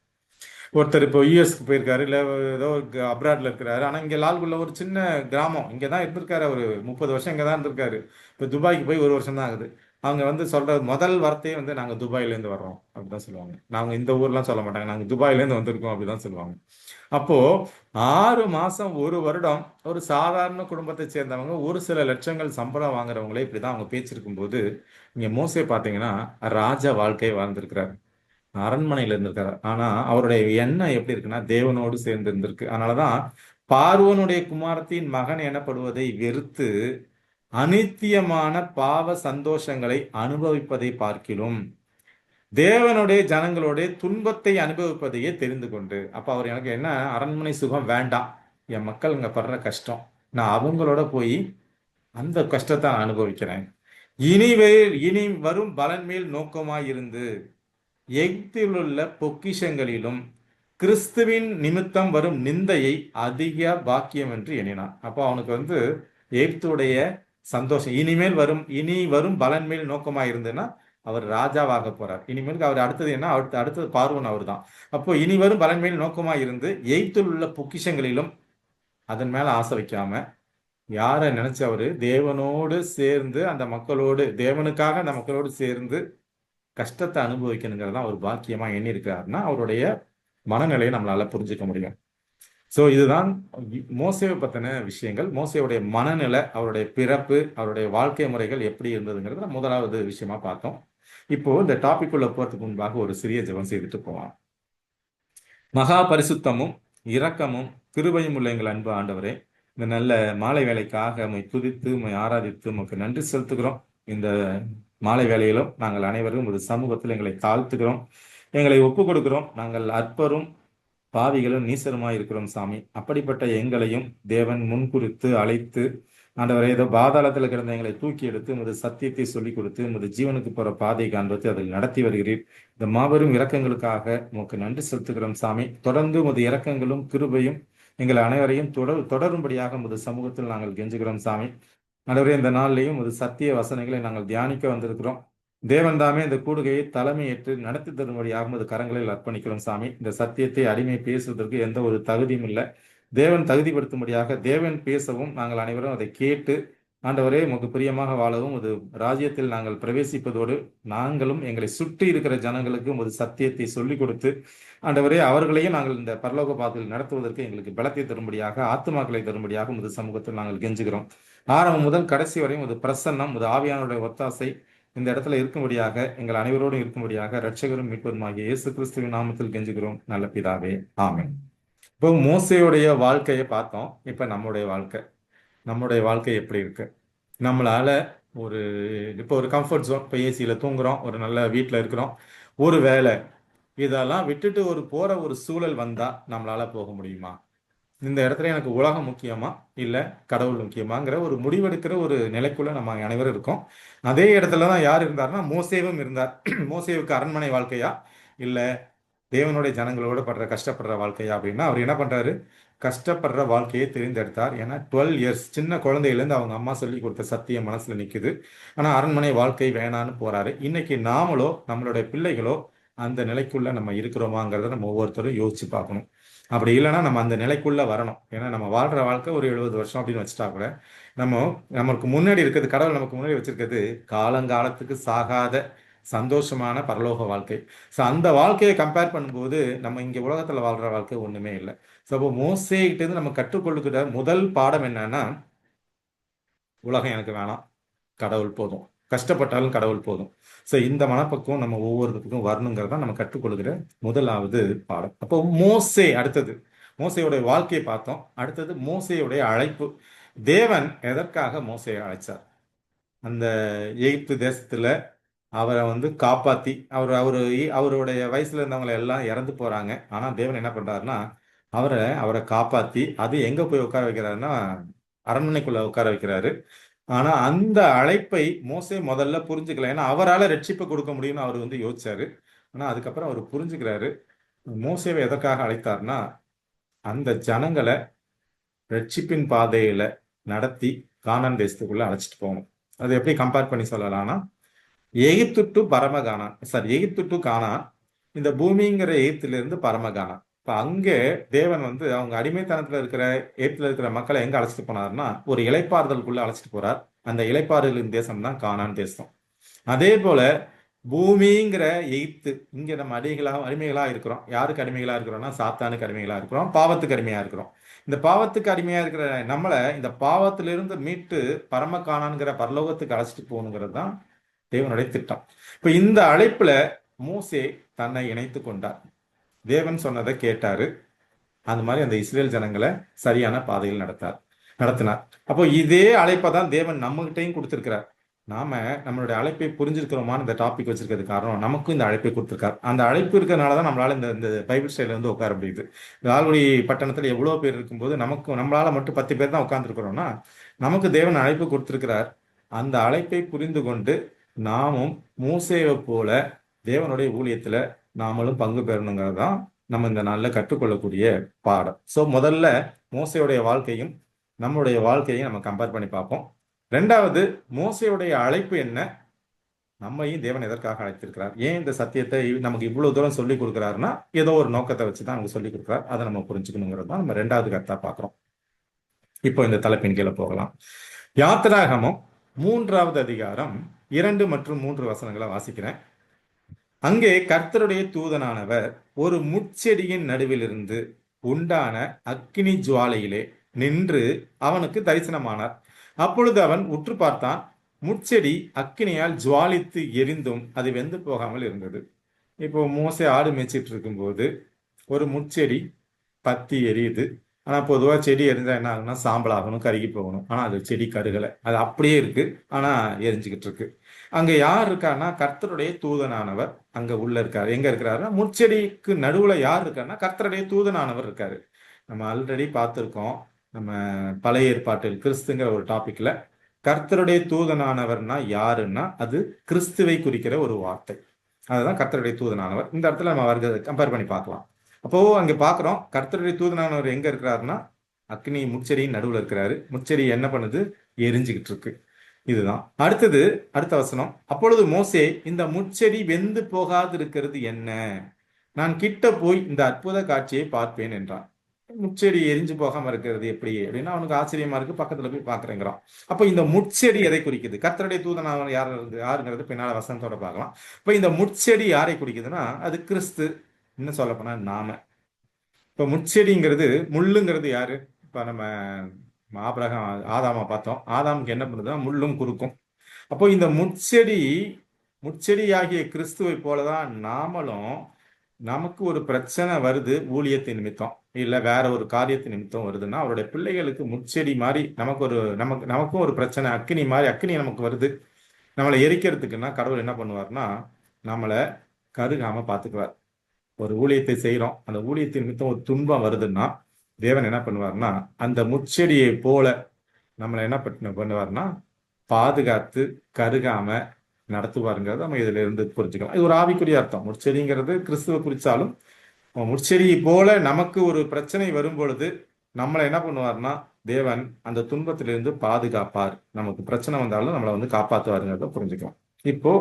Speaker 2: ஒருத்தர் இப்போ யூஎஸ்க்கு போயிருக்காரு, இல்லை ஏதோ அப்ராட்ல இருக்கிறாரு, ஆனால் இங்கே லால்குடியில் ஒரு சின்ன கிராமம், இங்கே தான் இருந்திருக்காரு, ஒரு 30 வருஷம் இங்கே தான் இருந்திருக்காரு. இப்போ துபாய்க்கு போய் 1 வருஷம் தான் ஆகுது. அவங்க வந்து சொல்ற முதல் வார்த்தையே வந்து நாங்கள் துபாயிலேருந்து வர்றோம் அப்படிதான் சொல்லுவாங்க. நாங்கள் இந்த ஊர்லாம் சொல்ல மாட்டாங்க, நாங்கள் துபாயிலேருந்து வந்திருக்கோம் அப்படிதான் சொல்லுவாங்க. அப்போ 6 மாசம் 1 வருடம் ஒரு சாதாரண குடும்பத்தை சேர்ந்தவங்க ஒரு சில லட்சங்கள் சம்பளம் வாங்குறவங்களே இப்படிதான் அவங்க பேச்சிருக்கும் போது, இங்க மோசே பாத்தீங்கன்னா ராஜ வாழ்க்கையை வாழ்ந்திருக்கிறார், அரண்மனையில இருந்திருக்காரு. ஆனா அவருடைய எண்ணம் எப்படி இருக்குன்னா தேவனோடு சேர்ந்து இருந்திருக்கு. அதனாலதான் பார்வோனுடைய குமாரத்தின் மகன் எனப்படுவதை வெறுத்து அநித்தியமான பாவ சந்தோஷங்களை அனுபவிப்பதை பார்க்கிலும் தேவனுடைய ஜனங்களுடைய துன்பத்தை அனுபவிப்பதையே தெரிந்து கொண்டு, அப்ப அவர் எனக்கு என்ன, அரண்மனை சுகம் வேண்டாம், என் மக்கள் இங்க படுற கஷ்டம், நான் அவங்களோட போய் அந்த கஷ்டத்தை நான் அனுபவிக்கிறேன். இனி வரும் பலன் மேல் நோக்கமாய் இருந்து எகிப்தில் உள்ள பொக்கிஷங்களிலும் கிறிஸ்துவின் நிமித்தம் வரும் நிந்தையை அதிக பாக்கியம் என்று எண்ணினான். அப்போ அவனுக்கு வந்து எகிப்துடைய சந்தோஷம், இனி வரும் பலன் மேல் நோக்கமாய் இருந்துன்னா அவர் ராஜாவாக போறார். இனிமேலுக்கு அவர் அடுத்தது என்ன, அடுத்தது பார்வோன் அவர் தான். அப்போ இனி வரும் பலன் மேல் நோக்கமாய் இருந்து எகிப்தில் உள்ள பொக்கிஷங்களிலும் அதன் மேல ஆசை வைக்காம யாரை நினைச்சு அவரு தேவனோடு சேர்ந்து அந்த மக்களோடு, தேவனுக்காக அந்த மக்களோடு சேர்ந்து கஷ்டத்தை அனுபவிக்கணுங்கிறதான் ஒரு பாக்கியமா எண்ணி இருக்கிறாருன்னா அவருடைய மனநிலையை நம்மளால புரிஞ்சுக்க முடியும். ஸோ இதுதான் மோசேவை பற்றின விஷயங்கள். மோசேவுடைய மனநிலை, அவருடைய பிறப்பு, அவருடைய வாழ்க்கை முறைகள் எப்படி இருந்ததுங்கிறத முதலாவது விஷயமா பார்த்தோம். இப்போ இந்த டாபிக் உள்ள போறதுக்கு முன்பாக ஒரு சிறிய ஜெபம் செய்துட்டு போவான். மகா பரிசுத்தமும் இரக்கமும் கிருபையும் உள்ள எங்கள் அன்பு ஆண்டவரே, இந்த நல்ல மாலை வேலைக்காக உம்மை துதித்து உம்மை ஆராதித்து உமக்கு நன்றி செலுத்துகிறோம். இந்த மாலை வேலையிலும் நாங்கள் அனைவரும் ஒரு சமூகத்தில் எங்களை தாழ்த்துகிறோம், எங்களை ஒப்பு கொடுக்கிறோம். நாங்கள் அற்பரும் பாவிகளும் நீசருமாய் இருக்கிறோம் சாமி. அப்படிப்பட்ட எங்களையும் தேவன் முன்குறித்து அழைத்து, ஆண்டவரை ஏதோ பாதாளத்தில் கிடந்த எங்களை தூக்கி எடுத்து உமது சத்தியத்தை சொல்லிக் கொடுத்து உமது ஜீவனுக்கு போற பாதை காண்பது அதில் நடத்தி வருகிறீர். இந்த மாபெரும் இரக்கங்களுக்காக உமக்கு நன்றி செலுத்துகிறோம் சாமி. தொடர்ந்து உமது இரக்கங்களும் கிருபையும் எங்கள் அனைவரையும் தொடரும்படியாக உமது சமூகத்தில் நாங்கள் கெஞ்சுகிறோம் சாமி. ஆண்டவரே, இந்த நாளிலேயும் ஒரு சத்திய வசனங்களை நாங்கள் தியானிக்க வந்திருக்கிறோம். தேவன் தாமே இந்த கூடுகையை தலைமையேற்று நடத்தி தரும்படியாக அது கரங்களில் அர்ப்பணிக்கிறோம் சாமி. இந்த சத்தியத்தை அடிமை பேசுவதற்கு எந்த ஒரு தகுதியும் இல்லை. தேவன் தகுதிப்படுத்தும்படியாக தேவன் பேசவும் நாங்கள் அனைவரும் அதை கேட்டு ஆண்டவரே உமக்கு பிரியமாக வாழவும் ஒரு ராஜ்யத்தில் நாங்கள் பிரவேசிப்பதோடு நாங்களும் எங்களை சுற்றி இருக்கிற ஜனங்களுக்கு ஒரு சத்தியத்தை சொல்லிக் கொடுத்து ஆண்டவரே அவர்களையும் நாங்கள் இந்த பரலோக பாதையில் நடத்துவதற்கு எங்களுக்கு பலத்தை தரும்படியாக, ஆத்துமாக்களை தரும்படியாக உமது சமூகத்தில் நாங்கள் கெஞ்சுகிறோம். ஆரம்பம் முதல் கடைசி வரையும் ஒரு பிரசன்னம், ஒரு ஆவியானுடைய ஒத்தாசை இந்த இடத்துல இருக்கும்படியாக, எங்கள் அனைவரோடும் இருக்கும்படியாக இரட்சகரும் மீட்பதுமாகிய இயேசு கிறிஸ்துவின் நாமத்தில் கெஞ்சுகிறோம் நல்ல பிதாவே, ஆமென். இப்போ மோசேயுடைய வாழ்க்கையை பார்த்தோம். இப்ப நம்முடைய வாழ்க்கை எப்படி இருக்கு? நம்மளால இப்போ ஒரு கம்ஃபர்ட் ஜோன், இப்போ ஏசியில தூங்குறோம், ஒரு நல்ல வீட்டில் இருக்கிறோம், ஒரு வேலை, இதெல்லாம் விட்டுட்டு போற ஒரு சூழல் வந்தா நம்மளால போக முடியுமா? இந்த இடத்துல எனக்கு உலகம் முக்கியமா இல்ல கடவுள் முக்கியமாங்கிற ஒரு முடிவெடுக்கிற ஒரு நிலைக்குள்ள நம்ம அனைவரும் இருக்கோம். அதே இடத்துலதான் யார் இருந்தாருன்னா மோசேவும் இருந்தார். மோசேவுக்கு அரண்மனை வாழ்க்கையா இல்ல தேவனுடைய ஜனங்களோட கஷ்டப்படுற வாழ்க்கையா அப்படின்னா அவர் என்ன பண்றாரு? கஷ்டப்படுற வாழ்க்கையை தேர்ந்தெடுத்தார். ஏன்னா 12 இயர்ஸ் சின்ன குழந்தையிலேருந்து அவங்க அம்மா சொல்லி கொடுத்த சத்தியம் மனசுல நிக்குது. ஆனா அரண்மனை வாழ்க்கை வேணான்னு போறாரு. இன்னைக்கு நாமளோ நம்மளுடைய பிள்ளைகளோ அந்த நிலைக்குள்ள நம்ம இருக்கிறோமாங்கிறத நம்ம ஒவ்வொருத்தரும் யோசிச்சு பார்க்கணும். அப்படி இல்லைன்னா நம்ம அந்த நிலைக்குள்ள வரணும். ஏன்னா நம்ம வாழ்ற வாழ்க்கை ஒரு 70 வருஷம் அப்படின்னு வச்சுட்டா கூட நமக்கு முன்னாடி இருக்கிறது, கடவுள் நமக்கு முன்னாடி வச்சிருக்கிறது காலங்காலத்துக்கு சாகாத சந்தோஷமான பரலோக வாழ்க்கை. ஸோ அந்த வாழ்க்கையை கம்பேர் பண்ணும்போது நம்ம இங்கே உலகத்தில் வாழ்கிற வாழ்க்கை ஒன்றுமே இல்லை. ஸோ அப்போ மோசேகிட்டேருந்து நம்ம கற்றுக்கொள்ளுகிற முதல் பாடம் என்னன்னா, உலகம் எனக்கு வேணாம், கடவுள் போதும், கஷ்டப்பட்டாலும் கடவுள் போதும். ஸோ இந்த மனப்பக்குவம் நம்ம ஒவ்வொருத்துக்கும் வரணுங்கிறத நம்ம கற்றுக்கொள்கிற முதலாவது பாடம். அப்போ மோசே, அடுத்தது மோசையுடைய வாழ்க்கையை பார்த்தோம். அடுத்தது மோசையுடைய அழைப்பு. தேவன் எதற்காக மோசையை அழைச்சார்? அந்த எகிப்து தேசத்துல அவரை காப்பாத்தி, அவருடைய வயசுல இருந்தவங்களை எல்லாம் இறந்து போறாங்க. ஆனா தேவன் என்ன பண்றாருன்னா, அவரை காப்பாத்தி, அது எங்க போய் உட்கார வைக்கிறாருன்னா, அரண்மனைக்குள்ள உட்கார வைக்கிறாரு. ஆனா அந்த அழைப்பை மோசே முதல்ல புரிஞ்சுக்கல. ஏன்னா அவரால் ரட்சிப்பு கொடுக்க முடியும்னு அவர் யோசிச்சாரு. ஆனா அதுக்கப்புறம் அவர் புரிஞ்சுக்கிறாரு. மோசேவை எதற்காக அழைத்தார்னா, அந்த ஜனங்களை ரட்சிப்பின் பாதையில நடத்தி கானான் தேசத்துக்குள்ள அழைச்சிட்டு போகணும். அது எப்படி கம்பேர் பண்ணி சொல்லலாம்னா, எகிப்து டு பரமகானான், எகிப்து டு கானான், இந்த பூமிங்கிற எகிப்திலிருந்து பரமகானான். இப்ப அங்கே தேவன் அவங்க அடிமைத்தனத்துல இருக்கிற எகிப்துல இருக்கிற மக்களை எங்க அழைச்சிட்டு போனார்னா, ஒரு இளைப்பாறுதலுக்குள்ள அழைச்சிட்டு போறார். அந்த இளைப்பாறுதலின் தேசம் தான் கானான் தேசம். அதே போல பூமிங்கிற எகிப்து, இங்க நம்ம அடிமைகளா இருக்கிறோம். யாருக்கு அடிமைகளா இருக்கிறோம்னா, சாத்தானுக்கு அடிமைகளா இருக்கிறோம், பாவத்துக்கு அடிமையா இருக்கிறோம். இந்த பாவத்துக்கு அடிமையா இருக்கிற நம்மளை இந்த பாவத்திலிருந்து மீட்டு பரம காணான்கிற பரலோகத்துக்கு அழைச்சிட்டு போகணுங்கிறது தான் தேவனுடைய திட்டம். இப்ப இந்த அழைப்புல மோசே தன்னை இணைத்து கொண்டார். தேவன் சொன்னதை கேட்டாரு. அந்த மாதிரி அந்த இஸ்ரேல் ஜனங்களை சரியான பாதையில் நடத்தினார். அப்போ இதே அழைப்பை தான் தேவன் நம்மகிட்டையும் கொடுத்திருக்கிறார். நாம நம்மளுடைய அழைப்பை புரிஞ்சிருக்கிறோமான்னு இந்த டாபிக் வச்சிருக்கிறது காரணம், நமக்கும் இந்த அழைப்பை கொடுத்திருக்கார். அந்த அழைப்பு இருக்கிறதுனால தான் நம்மளால இந்த பைபிள் ஸ்டைல உட்கார முடியுது. ஆல்குடி பட்டணத்துல எவ்வளவு பேர் இருக்கும்போது நம்மளால மட்டும் 10 பேர் தான் உட்கார்ந்துருக்கிறோம்னா, நமக்கு தேவன் அழைப்பு கொடுத்திருக்கிறார். அந்த அழைப்பை புரிந்து கொண்டு நாமும் மோசேவை போல தேவனுடைய ஊழியத்துல நாமளும் பங்கு பெறணுங்கிறது தான் நம்ம இந்த நாள்ல கற்றுக்கொள்ளக்கூடிய பாடம். ஸோ முதல்ல மோசையுடைய வாழ்க்கையும் நம்மளுடைய வாழ்க்கையும் நம்ம கம்பேர் பண்ணி பார்ப்போம். ரெண்டாவது, மோசையுடைய அழைப்பு என்ன, நம்மையும் தேவன் எதற்காக அழைத்திருக்கிறார், ஏன் இந்த சத்தியத்தை நமக்கு இவ்வளவு தூரம் சொல்லி கொடுக்குறாருன்னா ஏதோ ஒரு நோக்கத்தை வச்சுதான் நமக்கு சொல்லி கொடுக்குறாரு. அதை நம்ம புரிஞ்சுக்கணுங்கிறது தான் நம்ம ரெண்டாவது கருத்தா பார்க்கிறோம். இப்போ இந்த தலைப்பின் கீழே போகலாம். யாத்திராகமம் 3வது அதிகாரம் 2 மற்றும் 3 வசனங்களை வாசிக்கிறேன். அங்கே கர்த்தருடைய தூதனானவர் ஒரு முட்செடியின் நடுவிலிருந்து உண்டான அக்கினி ஜுவாலையிலே நின்று அவனுக்கு தரிசனமானார். அப்பொழுது அவன் உற்று பார்த்தான். முட்செடி அக்கினியால் ஜுவாலித்து எரிந்தும் அது வெந்து போகாமல் இருந்தது. இப்போ மோசே ஆடு மேய்ச்சிட்டு இருக்கும்போது ஒரு முட்செடி பத்தி எரியுது. ஆனா பொதுவா செடி எரிஞ்சா என்ன ஆகும்னா சாம்பல் ஆகணும், கருகி போகணும். ஆனா அது செடி கருகலை, அது அப்படியே இருக்கு, ஆனா எரிஞ்சுக்கிட்டு இருக்கு. அங்க யார் இருக்காருன்னா, கர்த்தருடைய தூதனானவர் அங்க உள்ள இருக்காரு. எங்க இருக்கிறாருன்னா, முட்செடிக்கு நடுவுல யார் இருக்காருன்னா கர்த்தருடைய தூதனானவர் இருக்காரு. நம்ம ஆல்ரெடி பார்த்திருக்கோம். நம்ம பழைய ஏற்பாட்டில் கிறிஸ்துங்கிற ஒரு டாபிக்ல கர்த்தருடைய தூதனானவர்னா யாருன்னா அது கிறிஸ்துவை குறிக்கிற ஒரு வார்த்தை. அதுதான் கர்த்தருடைய தூதனானவர். இந்த இடத்துல நம்ம அவருக்கு கம்பேர் பண்ணி பார்க்கலாம். அப்போ அங்க பாக்குறோம், கர்த்தருடைய தூதனானவர் எங்க இருக்கிறாருன்னா அக்னி முட்செடியின் நடுவுல இருக்கிறாரு. முட்செடி என்ன பண்ணுது, எரிஞ்சுக்கிட்டு இருக்கு. இதுதான் அடுத்த வசனம். அப்பொழுது மோசே, இந்த முட்செடி வெந்து போகாது இருக்கிறது என்ன, நான் கிட்ட போய் இந்த அற்புத காட்சியை பார்ப்பேன் என்றான். முட்செடி எரிஞ்சு போகாம இருக்கிறது எப்படி அப்படின்னா அவனுக்கு ஆச்சரியமா இருக்கு. பக்கத்துல போய் பாக்குறேங்கிறான். அப்ப இந்த முட்செடி எதை குறிக்குது? கர்த்தருடைய தூதனானவர் யாருங்கிறது பின்னால வசனத்தோட பார்க்கலாம். இப்ப இந்த முட்செடி யாரை குறிக்குதுன்னா அது கிறிஸ்து. இன்னும் சொல்ல போனா நாம. இப்ப முட்செடிங்கிறது, முள்ளுங்கிறது யாரு? இப்ப நம்ம ஆபிரகாம் ஆதாமா பார்த்தோம். ஆதாமுக்கு என்ன பண்ணுதுன்னா முள்ளும் குறுக்கும். அப்போ இந்த முட்செடியாகிய கிறிஸ்துவை போலதான் நாமளும், நமக்கு ஒரு பிரச்சனை வருது ஊழியத்தின் நிமித்தம், இல்ல வேற ஒரு காரியத்தின் நிமித்தம் வருதுன்னா, அவருடைய பிள்ளைகளுக்கு முட்செடி மாதிரி நமக்கும் ஒரு பிரச்சனை, அக்கினி நமக்கு வருது, நம்மளை எரிக்கிறதுக்குன்னா கடவுள் என்ன பண்ணுவார்னா நம்மளை கருகாம பார்த்துக்குவார். ஒரு ஊழியத்தை செய்யறோம், அந்த ஊழியத்தின் நிமித்தம் ஒரு துன்பம் வருதுன்னா தேவன் என்ன பண்ணுவார்னா அந்த முட்செடியை போல நம்மளை என்ன பண்ணுவார்னா பாதுகாத்து கருகாம நடத்துவாருங்கிறத நம்ம இதுல இருந்து புரிஞ்சுக்கலாம். இது ஒரு ஆவிக்குரிய அர்த்தம். முட்செடிங்கிறது கிறிஸ்துவ குறிச்சாலும், முட்செடி போல நமக்கு ஒரு பிரச்சனை வரும் பொழுது நம்மளை என்ன பண்ணுவார்னா தேவன் அந்த துன்பத்திலிருந்து பாதுகாப்பார். நமக்கு பிரச்சனை வந்தாலும் நம்மளை காப்பாற்றுவாருங்கிறத புரிஞ்சுக்கலாம். இப்போ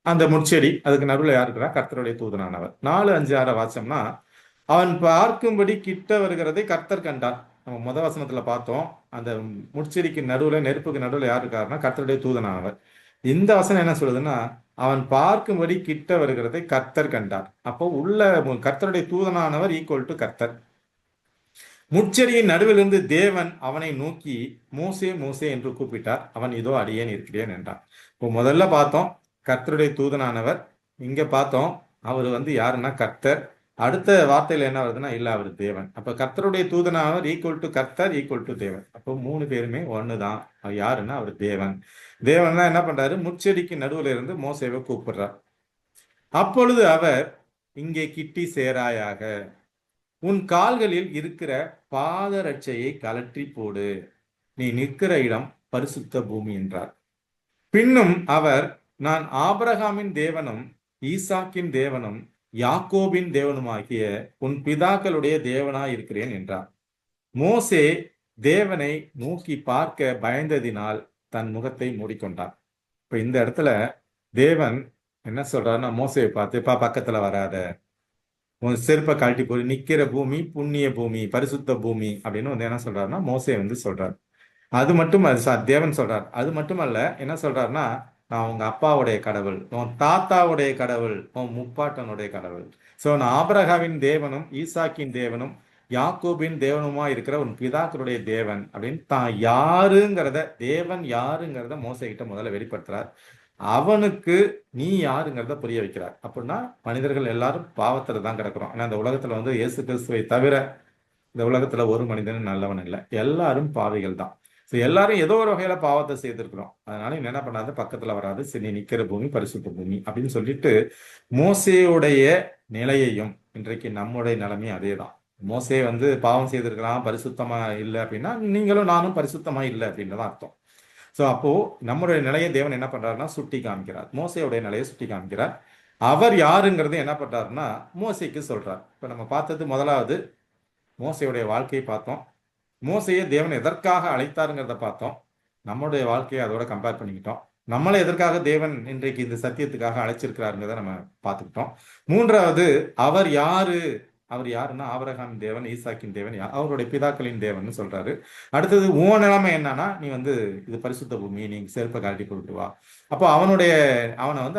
Speaker 2: அந்த முட்செடி, அதுக்கு நடுவில் யார் இருக்கிறா? கர்த்தருடைய தூதனானவர். 4, 5, 6 வாச்சோம்னா, அவன் பார்க்கும்படி கிட்ட வருகிறதை கர்த்தர் கண்டார். நம்ம வசனத்துல பார்த்தோம், அந்த முட்செடிக்கு நடுவுல, நெருப்புக்கு நடுவுல யார் இருக்காருன்னா கர்த்தருடைய தூதனானவர். இந்த வசனம் என்ன சொல்லுதுன்னா, அவன் பார்க்கும்படி கிட்ட வருகிறதை கர்த்தர் கண்டார். அப்போ உள்ள கர்த்தருடைய தூதனானவர் ஈக்குவல் டு கர்த்தர். முட்செடியின் நடுவிலிருந்து தேவன் அவனை நோக்கி மோசே மோசே என்று கூப்பிட்டார். அவன் இதோ அடியேன் இருக்கிறேன் என்றான். இப்போ முதல்ல பார்த்தோம் கர்த்தருடைய தூதனானவர். இங்க பார்த்தோம் அவர் யாருன்னா கர்த்தர். அடுத்த வார்த்தையில என்ன வருதுன்னா இல்ல அவர் தேவன். அப்ப கர்த்தருடைய தூதனானவர் ஈக்குவல் டு கர்த்தர் ஈக்குவல் டு தேவன். அப்போ மூணு பேருமே ஒண்ணுதான். அவர் யாருன்னா அவர் தேவன். தேவன் தான் என்ன பண்றாரு, முட்செடிக்கு நடுவுல இருந்து மோசேவை கூப்பிடுறார். அப்பொழுது அவர் இங்கே கிட்டி சேராயாக, உன் கால்களில் இருக்கிற பாதரட்சையை கழற்றி போடு, நீ நிற்கிற இடம் பரிசுத்த பூமி என்றார். பின்னும் அவர், நான் ஆபிரகாமின் தேவனும் ஈசாக்கின் தேவனும் யாக்கோபின் தேவனுமாகிய உன் பிதாக்களுடைய தேவனாய் இருக்கிறேன் என்றார். மோசே தேவனை நோக்கி பார்க்க பயந்ததினால் தன் முகத்தை மூடிக்கொண்டார். இப்ப இந்த இடத்துல தேவன் என்ன சொல்றாருன்னா, மோசையை பார்த்து, பக்கத்துல வராத, உன் செருப்பை கழட்டி போய் நிக்கிற பூமி புண்ணிய பூமி பரிசுத்த பூமி அப்படின்னு என்ன சொல்றாருன்னா மோசே சொல்றாரு. அது மட்டும் தேவன் சொல்றார். அது மட்டுமல்ல, என்ன சொல்றாருன்னா, நான் உங்க அப்பாவுடைய கடவுள், உன் தாத்தாவுடைய கடவுள், உன் முப்பாட்டனுடைய கடவுள். சோ நான் ஆபிரகாமின் தேவனும் ஈசாக்கின் தேவனும் யாக்கோபின் தேவனுமா இருக்கிற உன் பிதாக்களுடைய தேவன் அப்படின்னு தான் யாருங்கிறத, தேவன் யாருங்கிறத மோசே கிட்ட முதல்ல வெளிப்படுத்துறார். அவனுக்கு நீ யாருங்கிறத புரிய வைக்கிறார். அப்படின்னா மனிதர்கள் எல்லாரும் பாவத்துல தான் கிடக்குறோம். ஆனா இந்த உலகத்துல இயேசு கிறிஸ்துவை தவிர இந்த உலகத்துல ஒரு மனிதனும் நல்லவன் இல்லை, எல்லாரும் பாவிகள் தான். எல்லாரும் ஏதோ ஒரு வகையில பாவத்தை செய்திருக்கிறோம். அதனால என்ன பண்ணாது, பக்கத்துல வராது, சரி நிக்கிற பூமி பரிசுத்த பூமி அப்படின்னு சொல்லிட்டு மோசேயுடைய நிலையையும், இன்றைக்கு நம்முடைய நிலைமையும் அதே தான். மோசே பாவம் செய்திருக்கிறான், பரிசுத்தமா இல்லை அப்படின்னா நீங்களும் நானும் பரிசுத்தமா இல்லை அப்படின்றதான் அர்த்தம். சோ அப்போ நம்முடைய நிலையை தேவன் என்ன பண்றாருன்னா சுட்டி காமிக்கிறார். மோசையுடைய நிலையை சுட்டி காமிக்கிறார். அவர் யாருங்கிறது என்ன பண்றாருன்னா மோசைக்கு சொல்றார். இப்ப நம்ம பார்த்தது முதலாவது மோசையுடைய வாழ்க்கையை பார்த்தோம். மோசையை தேவன் எதற்காக அழைத்தாருங்கிறத பார்த்தோம். நம்முடைய வாழ்க்கையை அதோட கம்பேர் பண்ணிக்கிட்டோம். நம்மளை எதற்காக தேவன் இன்றைக்கு இந்த சத்தியத்துக்காக அழைச்சிருக்கிறாருங்கிறத நம்ம பார்த்துக்கிட்டோம். மூன்றாவது, அவர் யாரு, அவர் யாருன்னா ஆபிரகாம் தேவன், ஈசாக்கின் தேவன், அவருடைய பிதாக்களின் தேவன் சொல்றாரு. அடுத்தது உன் நிலைமை என்னன்னா, நீ இது பரிசுத்த பூமி, நீங்க செருப்பை கழட்டி போட்டு வா. அப்போ அவனை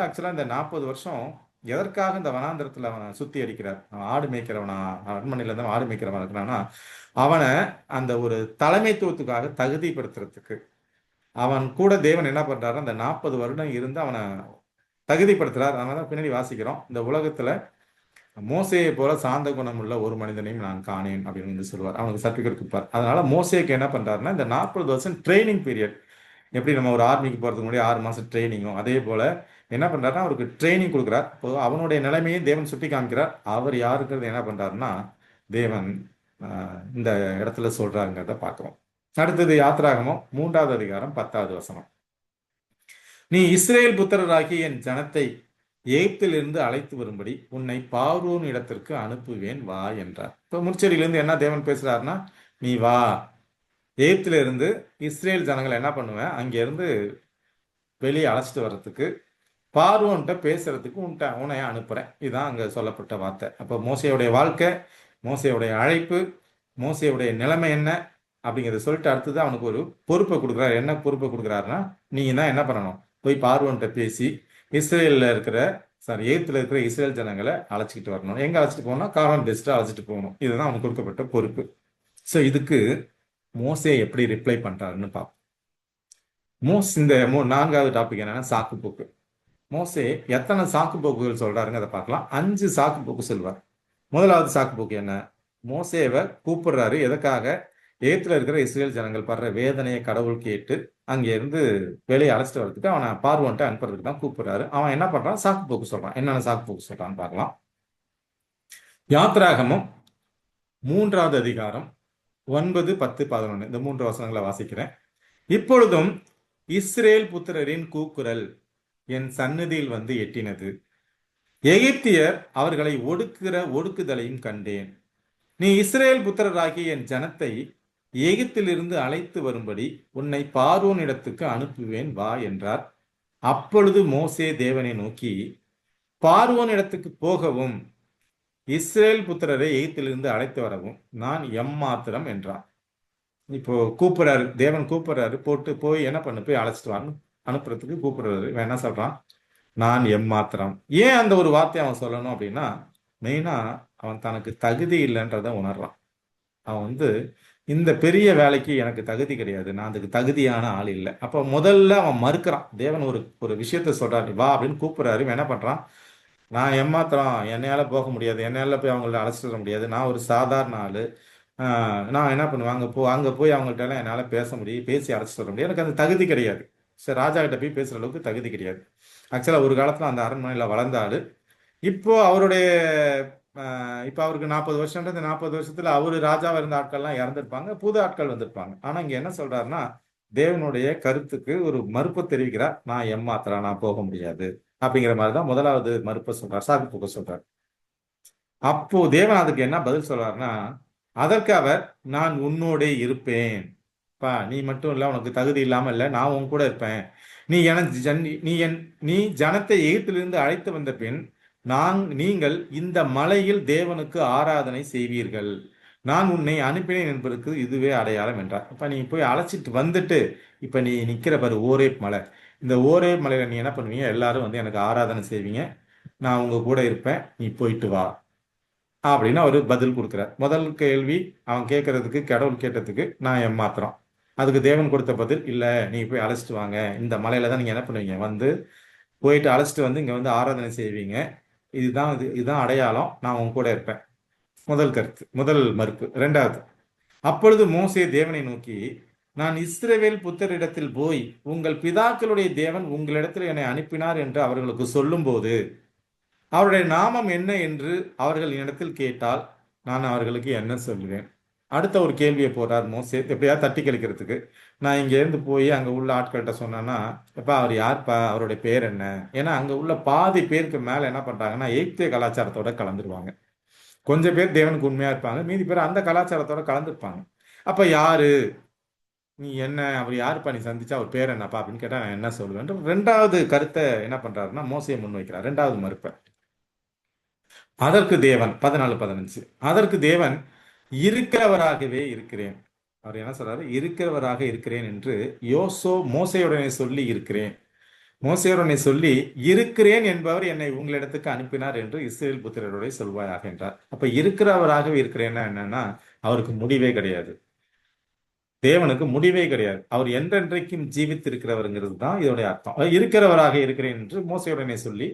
Speaker 2: ஆக்சுவலா இந்த 40 வருஷம் எதற்காக இந்த வனாந்திரத்துல அவனை சுத்தி அடிக்கிறார். அவன் ஆடு மேய்க்கிறவனா, அரண்மனையில இருந்து ஆடு மேய்க்கிறவன் இருக்கிறான்னா அவனை அந்த ஒரு தலைமைத்துவத்துக்காக தகுதிப்படுத்துறதுக்கு அவன் கூட தேவன் என்ன பண்றாரு, அந்த 40 வருடம் இருந்து அவனை தகுதிப்படுத்துறார். அதனாலதான் பின்னாடி வாசிக்கிறோம், இந்த உலகத்துல மோசையை போல சாந்த குணம் உள்ள ஒரு மனிதனையும் நான் காணேன் அப்படின்னு சொல்லுவார். அவனுக்கு சர்டிபிகேட் கொடுப்பார். அதனால மோசேக்கு என்ன பண்றாருன்னா இந்த 40 வருஷம் ட்ரைனிங் பீரியட், எப்படி நம்ம ஒரு ஆர்மிக்கு போறதுக்கு முன்னாடி 6 மாசம் ட்ரைனிங்கும், அதே போல என்ன பண்றாருன்னா அவருக்கு ட்ரைனிங் கொடுக்குறார். இப்போ அவனுடைய நிலைமையை தேவன் சுட்டி காமிக்கிறார். அவர் யாருக்கிறது என்ன பண்றாருன்னா தேவன் இந்த இடத்துல சொல்றாங்கிறத பார்க்கிறோம். அடுத்தது யாத்திராகமம் 3வது அதிகாரம் 10வது வசனம். நீ இஸ்ரேல் புத்திரராகி என் ஜனத்தை எகிப்திலிருந்து அழைத்து வரும்படி உன்னை பார்வோன் இடத்திற்கு அனுப்புவேன், வா என்றார். இப்போ முற்செடியிலிருந்து என்ன தேவன் பேசுறாருன்னா, நீ வா, எகிப்தில இருந்து இஸ்ரேல் ஜனங்களை என்ன பண்ணுவேன், அங்கிருந்து வெளியே அழைச்சிட்டு வர்றதுக்கு, பார்வோன்ட்ட பேசுறதுக்கு உன்னை அனுப்புறேன். இதுதான் அங்க சொல்லப்பட்ட வார்த்தை. அப்போ மோசையுடைய வாழ்க்கை, மோசையுடைய அழைப்பு, மோசையுடைய நிலைமை என்ன அப்படிங்கிறத சொல்லிட்டு அடுத்தது அவனுக்கு ஒரு பொறுப்பை கொடுக்குறாரு. என்ன பொறுப்பை கொடுக்குறாருன்னா, நீங்க தான் என்ன பண்ணணும், போய் பார்வோன்ட்ட பேசி இஸ்ரேலில் இருக்கிற எகிப்தில் இருக்கிற இஸ்ரேல் ஜனங்களை அழைச்சிக்கிட்டு வரணும். எங்க அழைச்சிட்டு போகணும், கானான் தேசத்தை அழைச்சிட்டு போகணும். இதுதான் அவனுக்கு கொடுக்கப்பட்ட பொறுப்பு. ஸோ இதுக்கு மோசே எப்படி ரிப்ளை பண்றாருன்னு பார்ப்போம். இந்த 4வது டாபிக் என்னன்னா சாக்கு போக்கு. மோசே எத்தனை சாக்கு போக்குகள் சொல்றாருங்க அதை பார்க்கலாம். 5 சாக்கு போக்கு சொல்வார். முதலாவது சாக்கு போக்கு என்ன, மோசேவை கூப்பிடுறாரு. எதற்காக, எகிப்தில் இருக்கிற இஸ்ரேல் ஜனங்கள் படுற வேதனையை கடவுள் கேட்டு அங்க இருந்து வெளியே அழைச்சிட்டு வர்றதுக்கு அவனை பார்வோன்ட்டு அனுப்புறதுக்கு தான் கூப்பிடுறாரு. அவன் என்ன பண்றான், சாக்கு போக்கு சொல்றான். என்னென்ன சாக்கு போக்கு சொல்றான்னு பார்க்கலாம். யாத்திராகமம் 3வது அதிகாரம் 9, 10, 11 இந்த 3 வசனங்களை வாசிக்கிறேன். இப்பொழுதும் இஸ்ரேல் புத்திரரின் கூக்குரல் என் சந்நிதியில் எட்டினது. எகிப்தியர் அவர்களை ஒடுக்குதலையும் கண்டேன். நீ இஸ்ரேல் புத்திரராகி என் ஜனத்தை எகிப்திலிருந்து அழைத்து வரும்படி உன்னை பார்வோன் இடத்துக்கு அனுப்புவேன், வா என்றார். அப்பொழுது மோசே தேவனை நோக்கி, பார்வோன் இடத்துக்கு போகவும் இஸ்ரேல் புத்திரரை எகிப்திலிருந்து அழைத்து வரவும் நான் எம்மாத்திரம் என்றான். இப்போ கூப்பிடுறாரு, தேவன் கூப்பிடுறாரு, போய் என்ன பண்ணு, போய் அழைச்சிட்டு வான்னு அனுப்புறதுக்கு கூப்பிடுறாரு. இவன் என்ன சொல்றான்? நான் எம்மாத்திரம். ஏன் அந்த ஒரு வார்த்தையை அவன் சொல்லணும் அப்படின்னா, மெயினா அவன் தனக்கு தகுதி இல்லைன்றத உணர்றான். அவன் வந்து இந்த பெரிய வேலைக்கு எனக்கு தகுதி கிடையாது, நான் அதுக்கு தகுதியான ஆள் இல்லை. அப்போ முதல்ல அவன் மறுக்கிறான். தேவன் ஒரு ஒரு விஷயத்த சொல்றாரு, "நீ வா" அப்படின்னு கூப்பிடுறாரு. இவன் என்ன பண்றான்? நான் எம்மாத்திரம், என்னையால போக முடியாது, என்னால போய் அவங்கள அழைச்சிட்டு வர முடியாது, நான் ஒரு சாதாரண ஆளு. நான் என்ன பண்ணுவேன், அங்க போய் அவங்கள்ட்ட எல்லாம் என்னால பேச முடியும், பேசி அழைச்சிட்டு வர முடியும், எனக்கு அந்த தகுதி கிடையாது. சரி, ராஜா கிட்ட போய் பேசுற அளவுக்கு தகுதி கிடையாது. ஆக்சுவலா ஒரு காலத்துல அந்த அரண்மனையில வளர்ந்த ஆளு. இப்போ அவருடைய இப்போ அவருக்கு 40 வருஷம்ன்றது, 40 வருஷத்துல அவரு ராஜாவா இருந்த ஆட்கள்லாம் இறந்திருப்பாங்க, புது ஆட்கள் வந்திருப்பாங்க. ஆனா இங்க என்ன சொல்றாருன்னா, தேவனுடைய கருத்துக்கு ஒரு மறுப்பு தெரிவிக்கிறார். நான் எம்மாத்திரம், நான் போக முடியாது அப்படிங்கிற மாதிரி தான் முதலாவது மறுப்பை சொல்றார், சாக்கு போக்க சொல்றார். அப்போ தேவன் அதுக்கு என்ன பதில் சொல்றாருன்னா, அதற்கு அவர், நான் உன்னோடே இருப்பேன். பா, நீ மட்டும் இல்ல, உனக்கு தகுதி இல்லாம இல்ல, நான் உன் கூட இருப்பேன். நீ என நீ ஜனத்தை எகிப்திலிருந்து அழைத்து வந்த பின் நீங்கள் இந்த மலையில் தேவனுக்கு ஆராதனை செய்வீர்கள். நான் உன்னை அனுப்பினேன் என்பதற்கு இதுவே அடையாளம் என்றார். இப்ப நீ போய் அழைச்சிட்டு வந்துட்டு, இப்ப நீ நிக்கிற பாரு ஓரேப் மலை, இந்த ஓரேப் மலையில நீ என்ன பண்ணுவீங்க? எல்லாரும் வந்து எனக்கு ஆராதனை செய்வீங்க, நான் உங்க கூட இருப்பேன், நீ போயிட்டு வா அப்படின்னு அவரு பதில் கொடுக்கிறார். முதல் கேள்வி அவன் கேட்கறதுக்கு, கடவுள் கேட்டதுக்கு நான் ஏமாத்துறோம். அதுக்கு தேவன் கொடுத்த பதில், இல்ல, நீங்க போய் அழைச்சிட்டு வாங்க, இந்த மலையில தான் நீங்க என்ன பண்ணுவீங்க, வந்து போயிட்டு அழைச்சிட்டு வந்து இங்க வந்து ஆராதனை செய்வீங்க, இதுதான் அடையாளம், நான் உங்க கூட இருப்பேன். முதல் கருத்து, முதல் மறுப்பு. இரண்டாவது, அப்பொழுது மோசே தேவனை நோக்கி, நான் இஸ்ரவேல் புத்தரிடத்தில் போய் உங்கள் பிதாக்களுடைய தேவன் உங்களிடத்தில் என்னை அனுப்பினார் என்று அவர்களுக்கு சொல்லும்போது அவருடைய நாமம் என்ன என்று அவர்கள் என்னிடத்தில் கேட்டால் நான் அவர்களுக்கு என்ன சொல்லுவேன்? அடுத்த ஒரு கேள்வியை போறார் மோசே, எப்படியா தட்டி கழிக்கிறதுக்கு. நான் இங்க இருந்து போய் அங்க உள்ள ஆட்கள்கிட்ட சொன்னேன்னா, எப்பா அவர் யார்ப்பா, அவருடைய பேர் என்ன? ஏன்னா அங்க உள்ள பாதி பேருக்கு மேல என்ன பண்றாங்கன்னா, எகிப்திய கலாச்சாரத்தோட கலந்துருவாங்க. கொஞ்சம் பேர் தேவனுக்கு உண்மையா இருப்பாங்க, மீதி பேர் அந்த கலாச்சாரத்தோட கலந்துருப்பாங்க. அப்ப யாரு நீ, என்ன அவர் யாருப்பா, நீ சந்திச்சா அவர் பேர் என்னப்பா அப்படின்னு கேட்டா நான் என்ன சொல்லுவேன்? ரெண்டாவது கருத்தை என்ன பண்றாருன்னா மோசையை முன்வைக்கிறார், ரெண்டாவது மறுப்பை. அதற்கு தேவன் 14-15, அதற்கு தேவன், இருக்கிறவராகவே இருக்கிறேன். அவர் என்ன சொல்றாரு? இருக்கிறவராக இருக்கிறேன் என்று மோசையுடனே சொல்லி இருக்கிறேன். மோசையுடனே சொல்லி இருக்கிறேன் என்பவர் என்னை உங்களிடத்துக்கு அனுப்பினார் என்று இஸ்ரவேல் புத்திரருடைய சொல்வாயாக என்றார். அப்ப இருக்கிறவராகவே இருக்கிறேன்னா என்னன்னா, அவருக்கு முடிவே கிடையாது. தேவனுக்கு முடிவே கிடையாது. அவர் என்றென்றைக்கும் ஜீவித்திருக்கிறவருங்கிறது தான் இதோடைய அர்த்தம். இருக்கிறவராக இருக்கிறேன் என்று மோசையுடனே சொல்லி,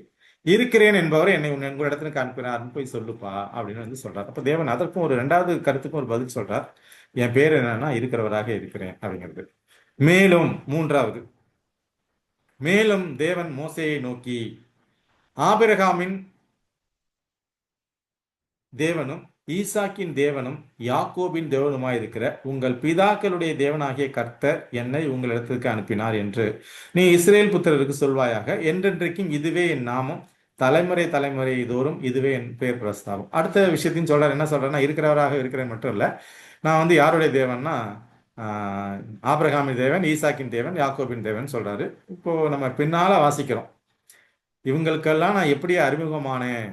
Speaker 2: இருக்கிறேன் என்பவர் என்னை உங்களிடத்துக்கு அனுப்பினார்னு போய் சொல்லுப்பா அப்படின்னு வந்து சொல்றார். அப்ப தேவன் அதற்கும் ஒரு இரண்டாவது கருத்துக்கும் ஒரு பதில் சொல்றார். என் பேர் என்னன்னா இருக்கிறவராக இருக்கிறேன் அப்படிங்கிறது. மேலும் தேவன் மோசையை நோக்கி, ஆபிரகாமின் தேவனும் ஈசாக்கின் தேவனும் யாக்கோபின் தேவனுமாயிருக்கிற உங்கள் பிதாக்களுடைய தேவனாகிய கர்த்தர் என்னை உங்களிடத்திற்கு அனுப்பினார் என்று நீ இஸ்ரேல் புத்திரருக்கு சொல்வாயாக. என்றென்றைக்கும் இதுவே என் நாமம், தலைமுறை தலைமுறை தோறும் இதுவே என் பேர் பிரஸ்தாபம். அடுத்த விஷயத்தையும் சொல்றாரு. என்ன சொல்றேன்னா, இருக்கிறவராக இருக்கிறேன் மட்டும் இல்ல, நான் வந்து யாருடைய தேவன்னா, ஆபிரகாமின் தேவன், ஈசாக்கின் தேவன், யாக்கோபின் தேவன் சொல்றாரு. இப்போ நம்ம பின்னால வாசிக்கிறோம், இவங்களுக்கெல்லாம் நான் எப்படி அறிமுகமானேன்,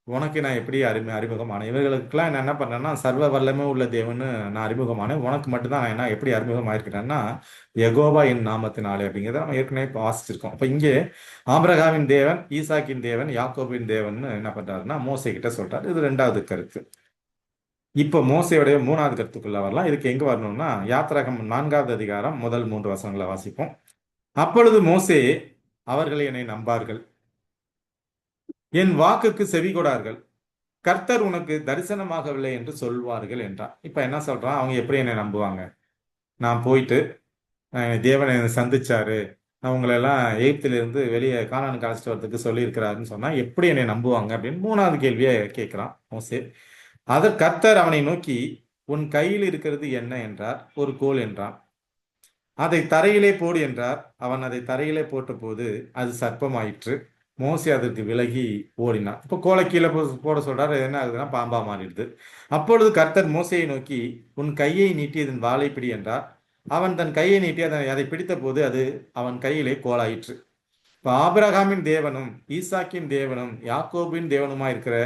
Speaker 2: உனக்கு நான் எப்படி அறிமுகமானேன், இவர்களுக்கெல்லாம் நான் என்ன பண்ணேன்னா சர்வ வல்லமை உள்ள தேவன்னு நான் அறிமுகமானேன், உனக்கு மட்டும்தான் நான் என்ன எப்படி அறிமுகமாயிருக்கிறேன்னா யெகோவா என் நாமத்தினாலே அப்படிங்கிறத நம்ம ஏற்கனவே வாசிச்சிருக்கோம். அப்ப இங்கே ஆபிரகாமின் தேவன், ஈசாக்கின் தேவன், யாக்கோபின் தேவன் என்ன பண்றாருன்னா மோசே கிட்ட சொல்றாரு. இது ரெண்டாவது கருத்து. இப்போ மோசையுடைய மூணாவது கருத்துக்குள்ள வரலாம். இதுக்கு எங்க வரணும்னா, யாத்திராகமம் 4வது அதிகாரம் முதல் 3 வசனங்களை வாசிப்போம். அப்பொழுது மோசே, அவர்கள் என்னை நம்பார்கள், என் வாக்குக்கு செவி கொடார்கள், கர்த்தர் உனக்கு தரிசனமாகவில்லை என்று சொல்வார்கள் என்றார். இப்ப என்ன சொல்றான்? அவங்க எப்படி என்னை நம்புவாங்க? நான் போயிட்டு தேவனை என்னை சந்திச்சாரு, நான் உங்களெல்லாம் எகிப்திலிருந்து வெளியே கானானுக்கு அழைச்சிட்டு வரதுக்கு சொல்லியிருக்கிறாருன்னு சொன்னா எப்படி என்னை நம்புவாங்க அப்படின்னு மூணாவது கேள்வியை கேட்கிறான் மோசே. அதற்கு கர்த்தர் அவனை நோக்கி, உன் கையில் இருக்கிறது என்ன என்றார். ஒரு கோல் என்றான். அதை தரையிலே போடு என்றார். அவன் அதை தரையிலே போட்ட போது அது சர்ப்பமாயிற்று. மோசே அதற்கு விலகி ஓடினான். இப்போ கோலை கீழே போட சொல்றாரு. என்ன ஆகுதுன்னா பாம்பா மாறிடுது. அப்பொழுது கர்த்தர் மோசையை நோக்கி, உன் கையை நீட்டி அதன் வாளை பிடி என்றார். அவன் தன் கையை நீட்டி அதை பிடித்த போது அது அவன் கையிலே கோலாயிற்று. இப்போ ஆபிரகாமின் தேவனும் ஈசாக்கின் தேவனும் யாக்கோபின் தேவனுமா இருக்கிற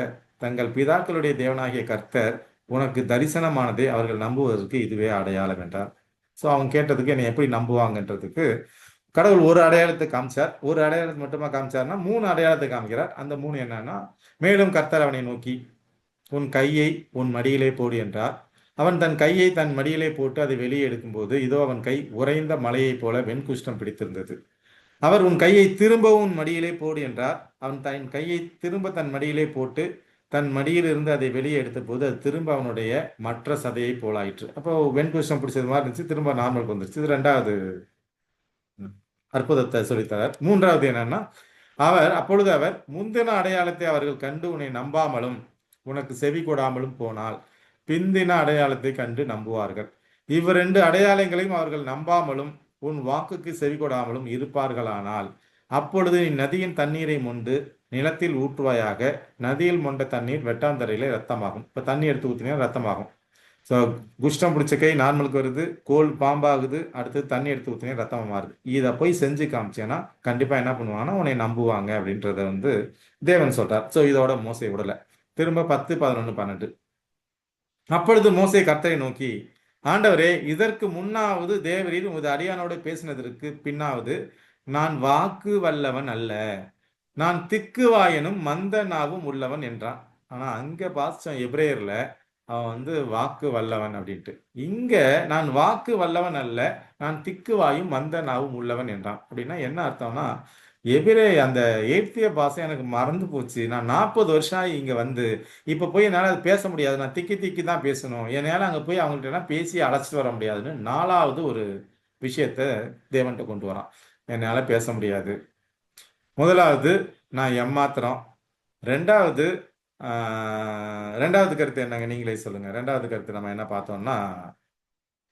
Speaker 2: தங்கள் பிதாக்களுடைய தேவனாகிய கர்த்தர் உனக்கு தரிசனமானதே, அவர்கள் நம்புவதற்கு இதுவே அடையாளம் என்றார். ஸோ அவங்க கேட்டதுக்கு என்னை எப்படி நம்புவாங்கன்றதுக்கு கடவுள் ஒரு அடையாளத்தை காமிச்சார். ஒரு அடையாளத்தை மட்டுமா காமிச்சார்னா 3 அடையாளத்தை காமிக்கிறார். அந்த 3 என்னன்னா, மேலும் கர்த்தர் அவனை நோக்கி உன் கையை உன் மடியிலே போடு என்றார். அவன் தன் கையை தன் மடியிலே போட்டு அதை வெளியே எடுக்கும்போது இதோ அவன் கை உறைந்த மலையைப் போல வெண்குஷ்டம் பிடித்திருந்தது. அவர் உன் கையை திரும்பவும் உன் மடியிலே போடு என்றார். அவன் தன் கையை திரும்ப தன் மடியிலே போட்டு தன் மடியிலிருந்து அதை வெளியே எடுத்த போது அது திரும்ப அவனுடைய மற்ற சதையை போலாயிற்று. அப்போ வெண்குஷ்டம் பிடிச்சது மாதிரி இருந்துச்சு, திரும்ப நார்மலுக்கு வந்துருச்சு. இது 2வது அற்புதத்தை சொல்லித்தரார். 3வது என்னன்னா, அப்பொழுது அவர் முந்தின அடையாளத்தை அவர்கள் கண்டு உன்னை நம்பாமலும் உனக்கு செவி கொடாமலும் போனால் பிந்தின அடையாளத்தை கண்டு நம்புவார்கள். 2 அடையாளங்களையும் அவர்கள் நம்பாமலும் உன் வாக்குக்கு செவி கொடாமலும் இருப்பார்களானால் அப்பொழுது நீ நதியின் தண்ணீரை மொண்டு நிலத்தில் ஊற்றுவாயாக. நதியில் மொண்ட தண்ணீர் வெட்டாந்தரையில ரத்தமாகும். இப்ப தண்ணி எடுத்து ஊற்றினா ரத்தமாகும். ஸோ குஷ்டம் பிடிச்ச கை நார்மலுக்கு வருது, கோல் பாம்பாகுது, அடுத்து தண்ணி எடுத்து ஊற்றினே ரத்தமாக மாறுது. இதை போய் செஞ்சு காமிச்சேன்னா கண்டிப்பா என்ன பண்ணுவாங்கன்னா உன்னை நம்புவாங்க அப்படின்றத தேவன் சொல்றார். ஸோ இதோட மோசே விடல. திரும்ப 10, 11, 12. அப்பொழுது மோசே கர்த்தரை நோக்கி, ஆண்டவரே, இதற்கு முன்னாவது தேவரீர் உமது அடியானோடு பேசினதற்கு பின்னாவது நான் வாக்கு வல்லவன் அல்ல, நான் திக்குவாயனும் மந்த நாவும் உள்ளவன் என்றான். ஆனா அங்க பாஸ்டம் எபிரேயர்ல அவன் வாக்கு வல்லவன் அப்படின்ட்டு, இங்க நான் வாக்கு வல்லவன் அல்ல, நான் திக்குவாயும் மந்த நாவும் உள்ளவன் என்றான். அப்படின்னா என்ன அர்த்தம்னா, அந்த எய்த்திய பாஷை எனக்கு மறந்து போச்சு. நான் 40 வருஷம் இங்க இப்ப போய் என்னால அது பேச முடியாது. நான் திக்கி திக்கி தான் பேசணும். என்னால அங்க போய் அவங்கள்ட்ட எல்லாம் பேசி அழைச்சிட்டு வர முடியாதுன்னு 4வது ஒரு விஷயத்த தேவன்கிட்ட கொண்டு வரான். என்னால பேச முடியாது. முதலாவது நான் எம்மாத்திரம். 2வது 2வது கருத்து என்னங்க, நீங்களே சொல்லுங்க. 2வது கருத்து நம்ம என்ன பார்த்தோம்னா,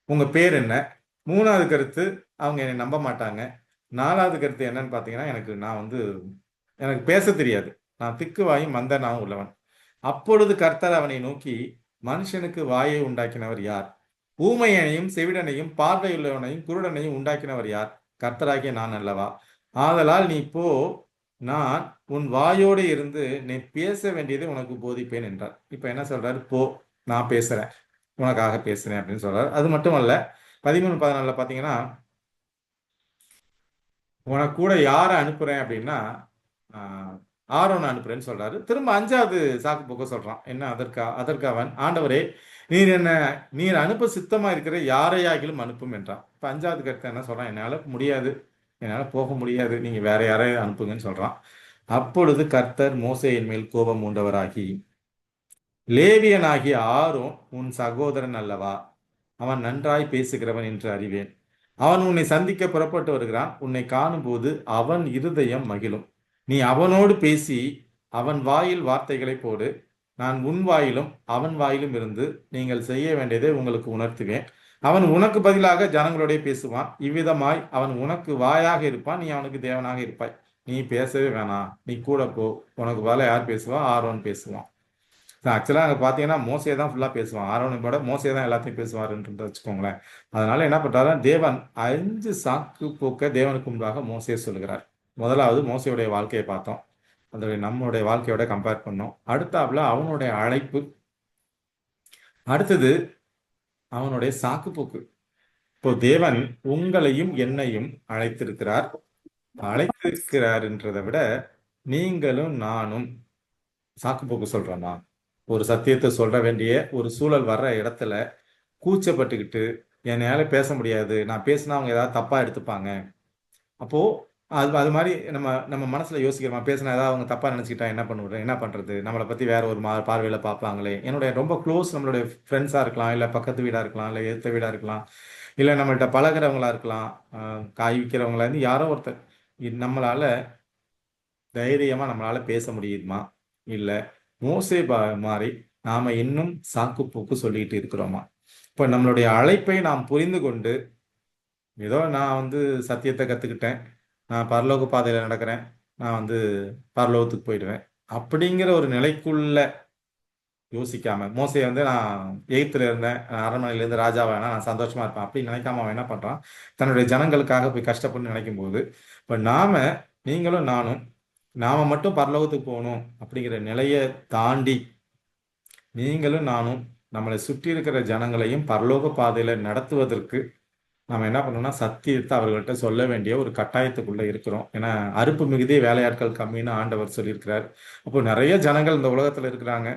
Speaker 2: உங்க பேர் என்ன. 3வது கருத்து அவங்க என்னை நம்ப மாட்டாங்க. 4வது கருத்து என்னன்னு பார்த்தீங்கன்னா, எனக்கு பேச தெரியாது, நான் திக்குவாயும் மந்த நாவும் உள்ளவன். அப்பொழுது கர்த்தர் அவனை நோக்கி, மனுஷனுக்கு வாயை உண்டாக்கினவர் யார்? ஊமையனையும் செவிடனையும் பார்வையுள்ளவனையும் குருடனையும் உண்டாக்கினவர் யார்? கர்த்தராகிய நான் அல்லவா? ஆதலால் நீ போ, நான் உன் வாயோடு இருந்து நீ பேச வேண்டியதை உனக்கு போதிப்பேன் என்றார். இப்ப என்ன சொல்றாரு? போ, நான் பேசுறேன், உனக்காக பேசுறேன் அப்படின்னு சொல்றாரு. அது மட்டும் அல்ல, 13, 14 பாத்தீங்கன்னா, உனக்கு கூட யாரை அனுப்புறேன் அப்படின்னா ஆரோனை அனுப்புறேன்னு சொல்றாரு. திரும்ப 5வது சாக்கு போக்க சொல்றான். என்ன அதற்கு அவன், ஆண்டவரே, நீர் அனுப்ப சித்தமா இருக்கிற யாரையாகிலும் அனுப்பும் என்றான். இப்ப 5வது கருத்து என்ன சொல்றான்? என்னால முடியாது, என்னால போக முடியாது, நீங்க வேற யாரையும் அனுப்புங்கன்னு சொல்றான். அப்பொழுது கர்த்தர் மோசேயின் மேல் கோபம் உண்டவராகி, லேவியனாகிய ஆரோன் உன் சகோதரன் அல்லவா? அவன் நன்றாய் பேசுகிறவன் என்று அறிவேன். அவன் உன்னை சந்திக்க புறப்பட்டு வருகிறான். உன்னை காணும்போது அவன் இருதயம் மகிழும். நீ அவனோடு பேசி அவன் வாயில் வார்த்தைகளை போடு. நான் உன் வாயிலும் அவன் வாயிலும் இருந்து நீங்கள் செய்ய வேண்டியதை உங்களுக்கு உணர்த்துவேன். அவன் உனக்கு பதிலாக ஜனங்களோட பேசுவான். இவ்விதமாய் அவன் உனக்கு வாயாக இருப்பான், நீ அவனுக்கு தேவனாக இருப்பாய். நீ பேசவே வேணாம், நீ கூட போ. உனக்கு பதிலா யார் பேசுவா? ஆரோன் பேசுவான். ஆக்சுவலாக அங்கே பார்த்தீங்கன்னா மோசே தான் ஃபுல்லாக பேசுவான். ஆரோனை விட மோசே தான் எல்லாத்தையும் பேசுவாருன்றத வச்சுக்கோங்களேன். அதனால என்ன பண்றாரு? தேவன் 5 சாக்கு போக்க தேவனுக்கு முன்பாக மோசே சொல்லுகிறார். முதலாவது மோசையுடைய வாழ்க்கையை பார்த்தோம், அதோட நம்மளுடைய வாழ்க்கையோட கம்பேர் பண்ணோம். அடுத்தாப்புல அவனுடைய அழைப்பு, அடுத்தது அவனுடைய சாக்கு போக்கு. இப்போ தேவன் உங்களையும் என்னையும் அழைத்திருக்கிறார்ன்றதை விட நீங்களும் நானும் சாக்கு போக்கு சொல்றோமா? ஒரு சத்தியத்தை சொல்ற வேண்டிய ஒரு சூழல் வர்ற இடத்துல கூச்சப்பட்டுக்கிட்டு என்னால பேச முடியாது, நான் பேசினா அவங்க ஏதாவது தப்பா எடுத்துப்பாங்க, அப்போ அது மாதிரி நம்ம மனசுல யோசிக்கிறோமா? பேசினா ஏதாவது அவங்க தப்பா நினைச்சுக்கிட்டா என்ன பண்றது? நம்மளை பத்தி வேற ஒரு பார்வையில பார்ப்பாங்களே. என்னுடைய ரொம்ப க்ளோஸ் நம்மளுடைய ஃப்ரெண்ட்ஸா இருக்கலாம், இல்ல பக்கத்து வீடா இருக்கலாம், இல்ல எதிர்த்த வீடா இருக்கலாம், இல்ல நம்மள்ட்ட பழகிறவங்களா இருக்கலாம், காய் விற்கிறவங்களா இருந்து யாரோ ஒருத்தர், நம்மளால தைரியமா நம்மளால பேச முடியுமா? இல்ல மோசே மாதிரி நாம இன்னும் சாக்கு போக்கு சொல்லிட்டு இருக்கிறோமா? இப்ப நம்மளுடைய அழைப்பை நாம் புரிந்து கொண்டு, ஏதோ நான் சத்தியத்தை கத்துக்கிட்டேன், நான் பரலோக பாதையில நடக்கிறேன், நான் பரலோகத்துக்கு போயிடுவேன் அப்படிங்கிற ஒரு நிலைக்குள்ள யோசிக்காம, மோசே நான் எகிப்துல இருந்தேன், அரண்மனையில இருந்து ராஜாவானா நான் சந்தோஷமா இருப்பேன் அப்படின்னு நினைக்காம அவன் என்ன பண்றான்? தன்னுடைய ஜனங்களுக்காக போய் கஷ்டப்பட்டு நினைக்கும் போது, இப்ப நீங்களும் நானும் நாம மட்டும் பரலோகத்துக்கு போகணும் அப்படிங்கிற நிலையை தாண்டி நீங்களும் நானும் நம்மளை சுற்றி இருக்கிற ஜனங்களையும் பரலோக பாதையில நடத்துவதற்கு நம்ம என்ன பண்ணணும்னா சத்தியத்தை அவர்கள்ட்ட சொல்ல வேண்டிய ஒரு கட்டாயத்துக்குள்ள இருக்கிறோம். ஏன்னா அறுப்பு மிகுதி வேலையாட்கள் கம்மின்னு ஆண்டவர் சொல்லியிருக்கிறார். அப்போ நிறைய ஜனங்கள் இந்த உலகத்துல இருக்கிறாங்க.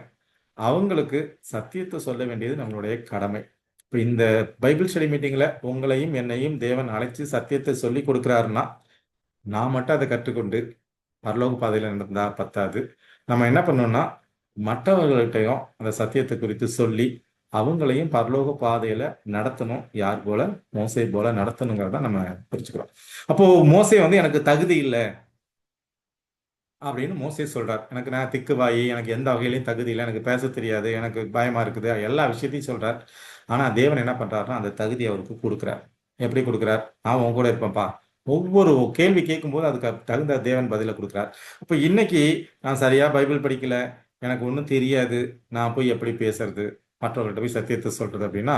Speaker 2: அவங்களுக்கு சத்தியத்தை சொல்ல வேண்டியது நம்மளுடைய கடமை. இப்போ இந்த பைபிள் ஸ்டடி மீட்டிங்ல உங்களையும் என்னையும் தேவன் அழைச்சு சத்தியத்தை சொல்லி கொடுக்குறாருன்னா நான் மட்டும் அதை கற்றுக்கொண்டு பரலோக பாதையில நடந்தா பத்தாது. நம்ம என்ன பண்ணணும்னா மற்றவர்கள்ட்டையும் அந்த சத்தியத்தை குறித்து சொல்லி அவங்களையும் பரலோக பாதையில நடத்தணும். யார் போல? மோசே போல நடத்தணுங்கிறத நம்ம புரிஞ்சுக்கிறோம். அப்போ மோசே வந்து எனக்கு தகுதி இல்லை அப்படின்னு மோசே சொல்றார். நான் திக்குவாயி, எனக்கு எந்த வகையிலையும் தகுதி இல்லை, எனக்கு பேச தெரியாது, எனக்கு பயமா இருக்குது, எல்லா விஷயத்தையும் சொல்றார். ஆனா தேவன் என்ன பண்றாருன்னா அந்த தகுதி அவருக்கு கொடுக்குறார். எப்படி கொடுக்குறார்? நான் உன் கூட இருப்பேன்ப்பா. ஒவ்வொரு கேள்வி கேட்கும்போது அதுக்கு தகுந்த தேவன் பதிலை கொடுக்குறார். அப்போ இன்னைக்கு நான் சரியா பைபிள் படிக்கல, எனக்கு ஒன்றும் தெரியாது, நான் போய் எப்படி பேசுறது, மற்றவர்கள்ட்ட போய் சத்தியத்தை சொல்றது அப்படின்னா,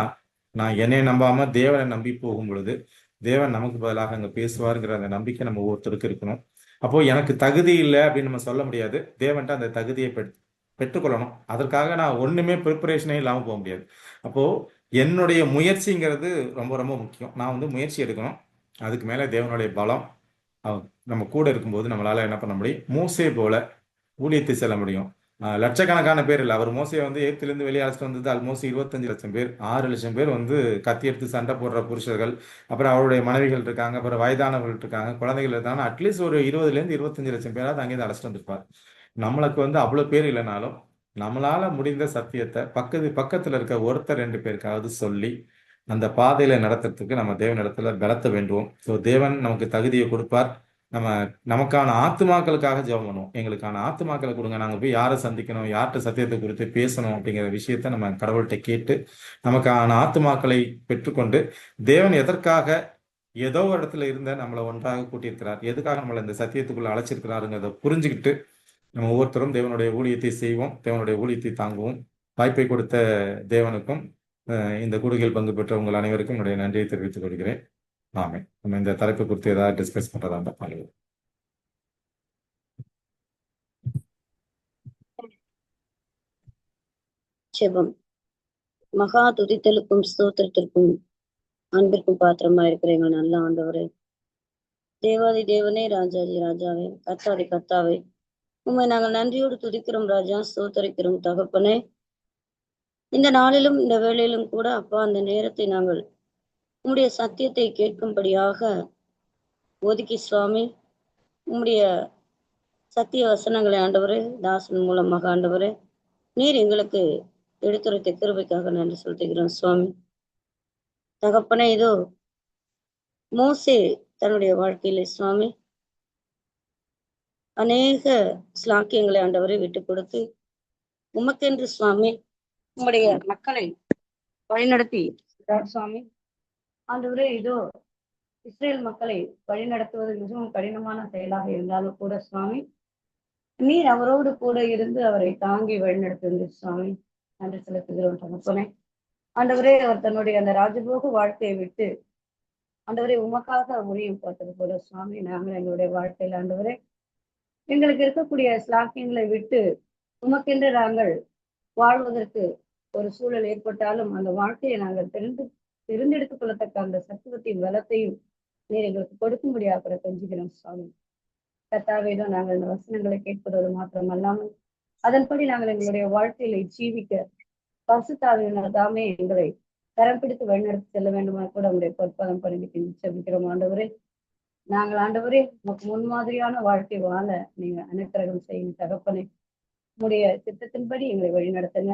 Speaker 2: நான் என்னை நம்பாம தேவனை நம்பி போகும் பொழுது தேவன் நமக்கு பதிலாக அங்க பேசுவாருங்கிற அந்த நம்பிக்கை நம்ம ஒவ்வொருத்தருக்கு இருக்கணும். அப்போ எனக்கு தகுதி இல்லை அப்படின்னு நம்ம சொல்ல முடியாது. தேவன்ட்ட அந்த தகுதியை பெற்றுக்கொள்ளணும். அதற்காக நான் ஒண்ணுமே ப்ரிப்பரேஷனே இல்லாமல் போக முடியாது. அப்போ என்னுடைய முயற்சிங்கிறது ரொம்ப ரொம்ப முக்கியம். நான் வந்து முயற்சி எடுக்கணும். அதுக்கு மேல தேவனுடைய பலம் நம்ம கூட இருக்கும்போது நம்மளால என்ன பண்ண முடியும்? மோசே போல ஊழியத்தை செல்ல முடியும். லட்சக்கணக்கான பேர் இல்லை, அவர் மோசையை வந்து எகிப்திலிருந்து வெளியே அழைச்சிட்டு வந்தது ஆல்மோஸ்ட் 25 லட்சம் பேர். 6 லட்சம் பேர் வந்து கத்தி எடுத்து சண்டை போடுற புருஷர்கள், அப்புறம் அவருடைய மனைவிகள் இருக்காங்க, அப்புறம் வயதானவர்கள் இருக்காங்க, குழந்தைகள் இருக்காங்க. அட்லீஸ்ட் ஒரு 20லேருந்து 25 லட்சம் பேராவது அங்கேருந்து அழைச்சிட்டு வந்திருப்பார். நம்மளுக்கு வந்து அவ்வளோ பேர் இல்லைனாலும் நம்மளால முடிந்த சத்தியத்தை பக்கத்துல இருக்க ஒருத்தர் 2 பேருக்காவது சொல்லி அந்த பாதையில நடத்துறதுக்கு நம்ம தேவனிடத்துல பலத்தை வேண்டுவோம். ஸோ தேவன் நமக்கு தகுதியை கொடுப்பார். நம்ம நமக்கான ஆத்துமாக்களுக்காக ஜெபம் பண்ணுவோம். எங்களுக்கான ஆத்துமாக்களை கொடுங்க, நாங்கள் போய் யாரை சந்திக்கணும், யார்கிட்ட சத்தியத்தை குறித்து பேசணும் அப்படிங்கிற விஷயத்த நம்ம கடவுள்கிட்ட கேட்டு நமக்கான ஆத்துமாக்களை பெற்றுக்கொண்டு தேவன் எதற்காக ஏதோ ஒரு இடத்துல இருந்த நம்மளை ஒன்றாக கூட்டியிருக்கிறார், எதுக்காக நம்மளை இந்த சத்தியத்துக்குள்ள அழைச்சிருக்கிறாருங்கிறத புரிஞ்சுக்கிட்டு நம்ம ஒவ்வொருத்தரும் தேவனுடைய ஊழியத்தை செய்வோம், தேவனுடைய ஊழியத்தை தாங்குவோம். வாய்ப்பை கொடுத்த தேவனுக்கும் இந்த கூடுகையில் பங்கு பெற்ற உங்கள் அனைவருக்கும் என்னுடைய நன்றியை தெரிவித்துக் கொள்கிறேன். ஆமே. நம்ம இந்த தலைப்பை குறித்து ஏதாவது டிஸ்கஸ் பண்றதா இருந்தால் பண்ணுவோம்.
Speaker 3: ஜெபம். மகா துதித்தலுக்கும் ஸ்தோத்திரத்திற்கும் அன்பிற்கும் பாத்திரமா இருக்கிற எங்கள் நல்ல ஆண்டவரே, தேவாதி தேவனே, ராஜாதி ராஜாவே, கத்தாதி கத்தாவே, உண்மை நாங்கள் நன்றியோடு துதிக்கிறோம் ராஜா, ஸ்தோத்தரிக்கிறோம் தகப்பனே. இந்த நாளிலும் இந்த வேளையிலும் கூட அப்பா, அந்த நேரத்தை நாங்கள் உம்முடைய சத்தியத்தை கேட்கும்படியாக ஒதுக்கி சுவாமி, உம்முடைய சத்திய வசனங்களை ஆண்டவரே தாசன் மூலமாக ஆண்டவரே நீர் எங்களுக்கு எடுத்துரைத்த கிருபைக்காக நன்றி செலுத்துகிறோம் சுவாமி. தகப்பனே, இதோ மோசே தன்னுடைய வாழ்க்கையில சுவாமி அநேக ஸ்லாக்கியங்களை ஆண்டவரை விட்டு கொடுத்து உமக்கென்று சுவாமி உம்முடைய மக்களை வழிநடத்தி சுவாமி. ஆண்டவரே, இதோ இஸ்ரேல் மக்களை வழிநடத்துவது மிகவும் கடினமான செயலாக இருந்தாலும் கூட சுவாமி, நீர் அவரோடு கூட இருந்து அவரை தாங்கி வழிநடத்துவது சுவாமி. நன்றி செலுத்துகிறோம் தகப்பனே. ஆண்டவரே, அவர் தன்னுடைய அந்த ராஜபோக வாழ்க்கையை விட்டு ஆண்டவரே உமக்காக ஊழியம் பார்த்தது போல சுவாமி, நாங்கள் எங்களுடைய வாழ்க்கையில் ஆண்டவரே எங்களுக்கு இருக்கக்கூடிய ஸ்லாக்கியங்களை விட்டு உமக்கென்று நாங்கள் வாழ்வதற்கு ஒரு சூழல் ஏற்பட்டாலும் அந்த வாழ்க்கையை நாங்கள் தெரிந்தெடுத்துக் கொள்ளத்தக்க அந்த சத்துவத்தையும் பலத்தையும் நீர் எங்களுக்கு கொடுக்கும்படியாக கெஞ்சுகிறோம் சுவாமி. கர்த்தாவேதான் நாங்கள் இந்த வசனங்களை கேட்பதோடு மாத்திரம் அல்லாமல் அதன்படி நாங்கள் எங்களுடைய வாழ்க்கையில ஜீவிக்க பரிசுத்தாவியினர் தாமே எங்களை கரம் பிடித்து வழிநடத்தி செல்ல வேண்டுமா கூட உங்களுடைய பொற்பாதம் பண்ணி செபிக்கிறோம். ஆண்டவரே, நாங்கள் ஆண்டவரே உமக்கு முன்மாதிரியான வாழ்க்கை வாழ நீங்க அனுக்கிரகம் செய்யும் தகப்பனே. உங்களுடைய திட்டத்தின்படி எங்களை வழிநடத்துங்க.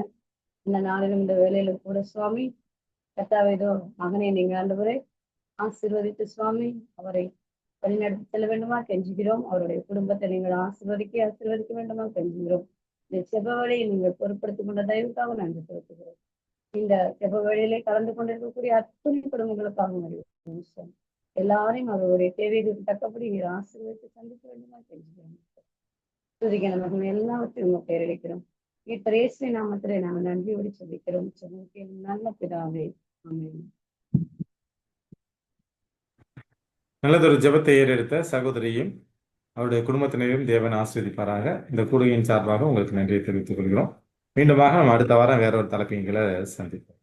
Speaker 3: இந்த நாளிலும் இந்த வேலையிலும் கூட சுவாமி, கர்த்தாவேதோ மகனை நீங்க ஆண்டவரே ஆசீர்வதித்து சுவாமி அவரை வழிநடத்தி செல்ல வேண்டுமா கெஞ்சுகிறோம். அவருடைய குடும்பத்தை நீங்கள் ஆசீர்வதிக்க வேண்டுமா கெஞ்சுகிறோம். இந்த செப வழியை நீங்கள் பொருட்படுத்திக் கொண்ட தயவுக்காக நன்றி செலுத்துகிறோம். இந்த செப வழியிலே கலந்து கொண்டிருக்கக்கூடிய அத்தனை குடும்பங்களுக்காக எல்லாரையும் அவருடைய தேவைகளுக்கு தக்கபடி நீர் ஆசீர்வதித்து சந்திக்க வேண்டுமா கெஞ்சுகிறோம். துதிக்க நமக்கு எல்லாவற்றையும் உங்க பெயரளிக்கிறோம். இப்ப இயேசுவின் நாமத்திலே நாங்கள் நன்றியோடு சொல்லிக்கிறோம். நல்ல பிதாவே, ஆமென்.
Speaker 2: நல்லதொரு ஜெபத்தை ஏறெடுத்த சகோதரியும் அவருடைய குடும்பத்தினரையும் தேவன் ஆசீர்வதிப்பாராக. இந்த கூடுகையின் சார்பாக உங்களுக்கு நன்றியை தெரிவித்துக் கொள்கிறோம். மீண்டுமாக நம்ம அடுத்த வாரம் வேற ஒரு தலைப்பின் கீழே சந்திப்போம்.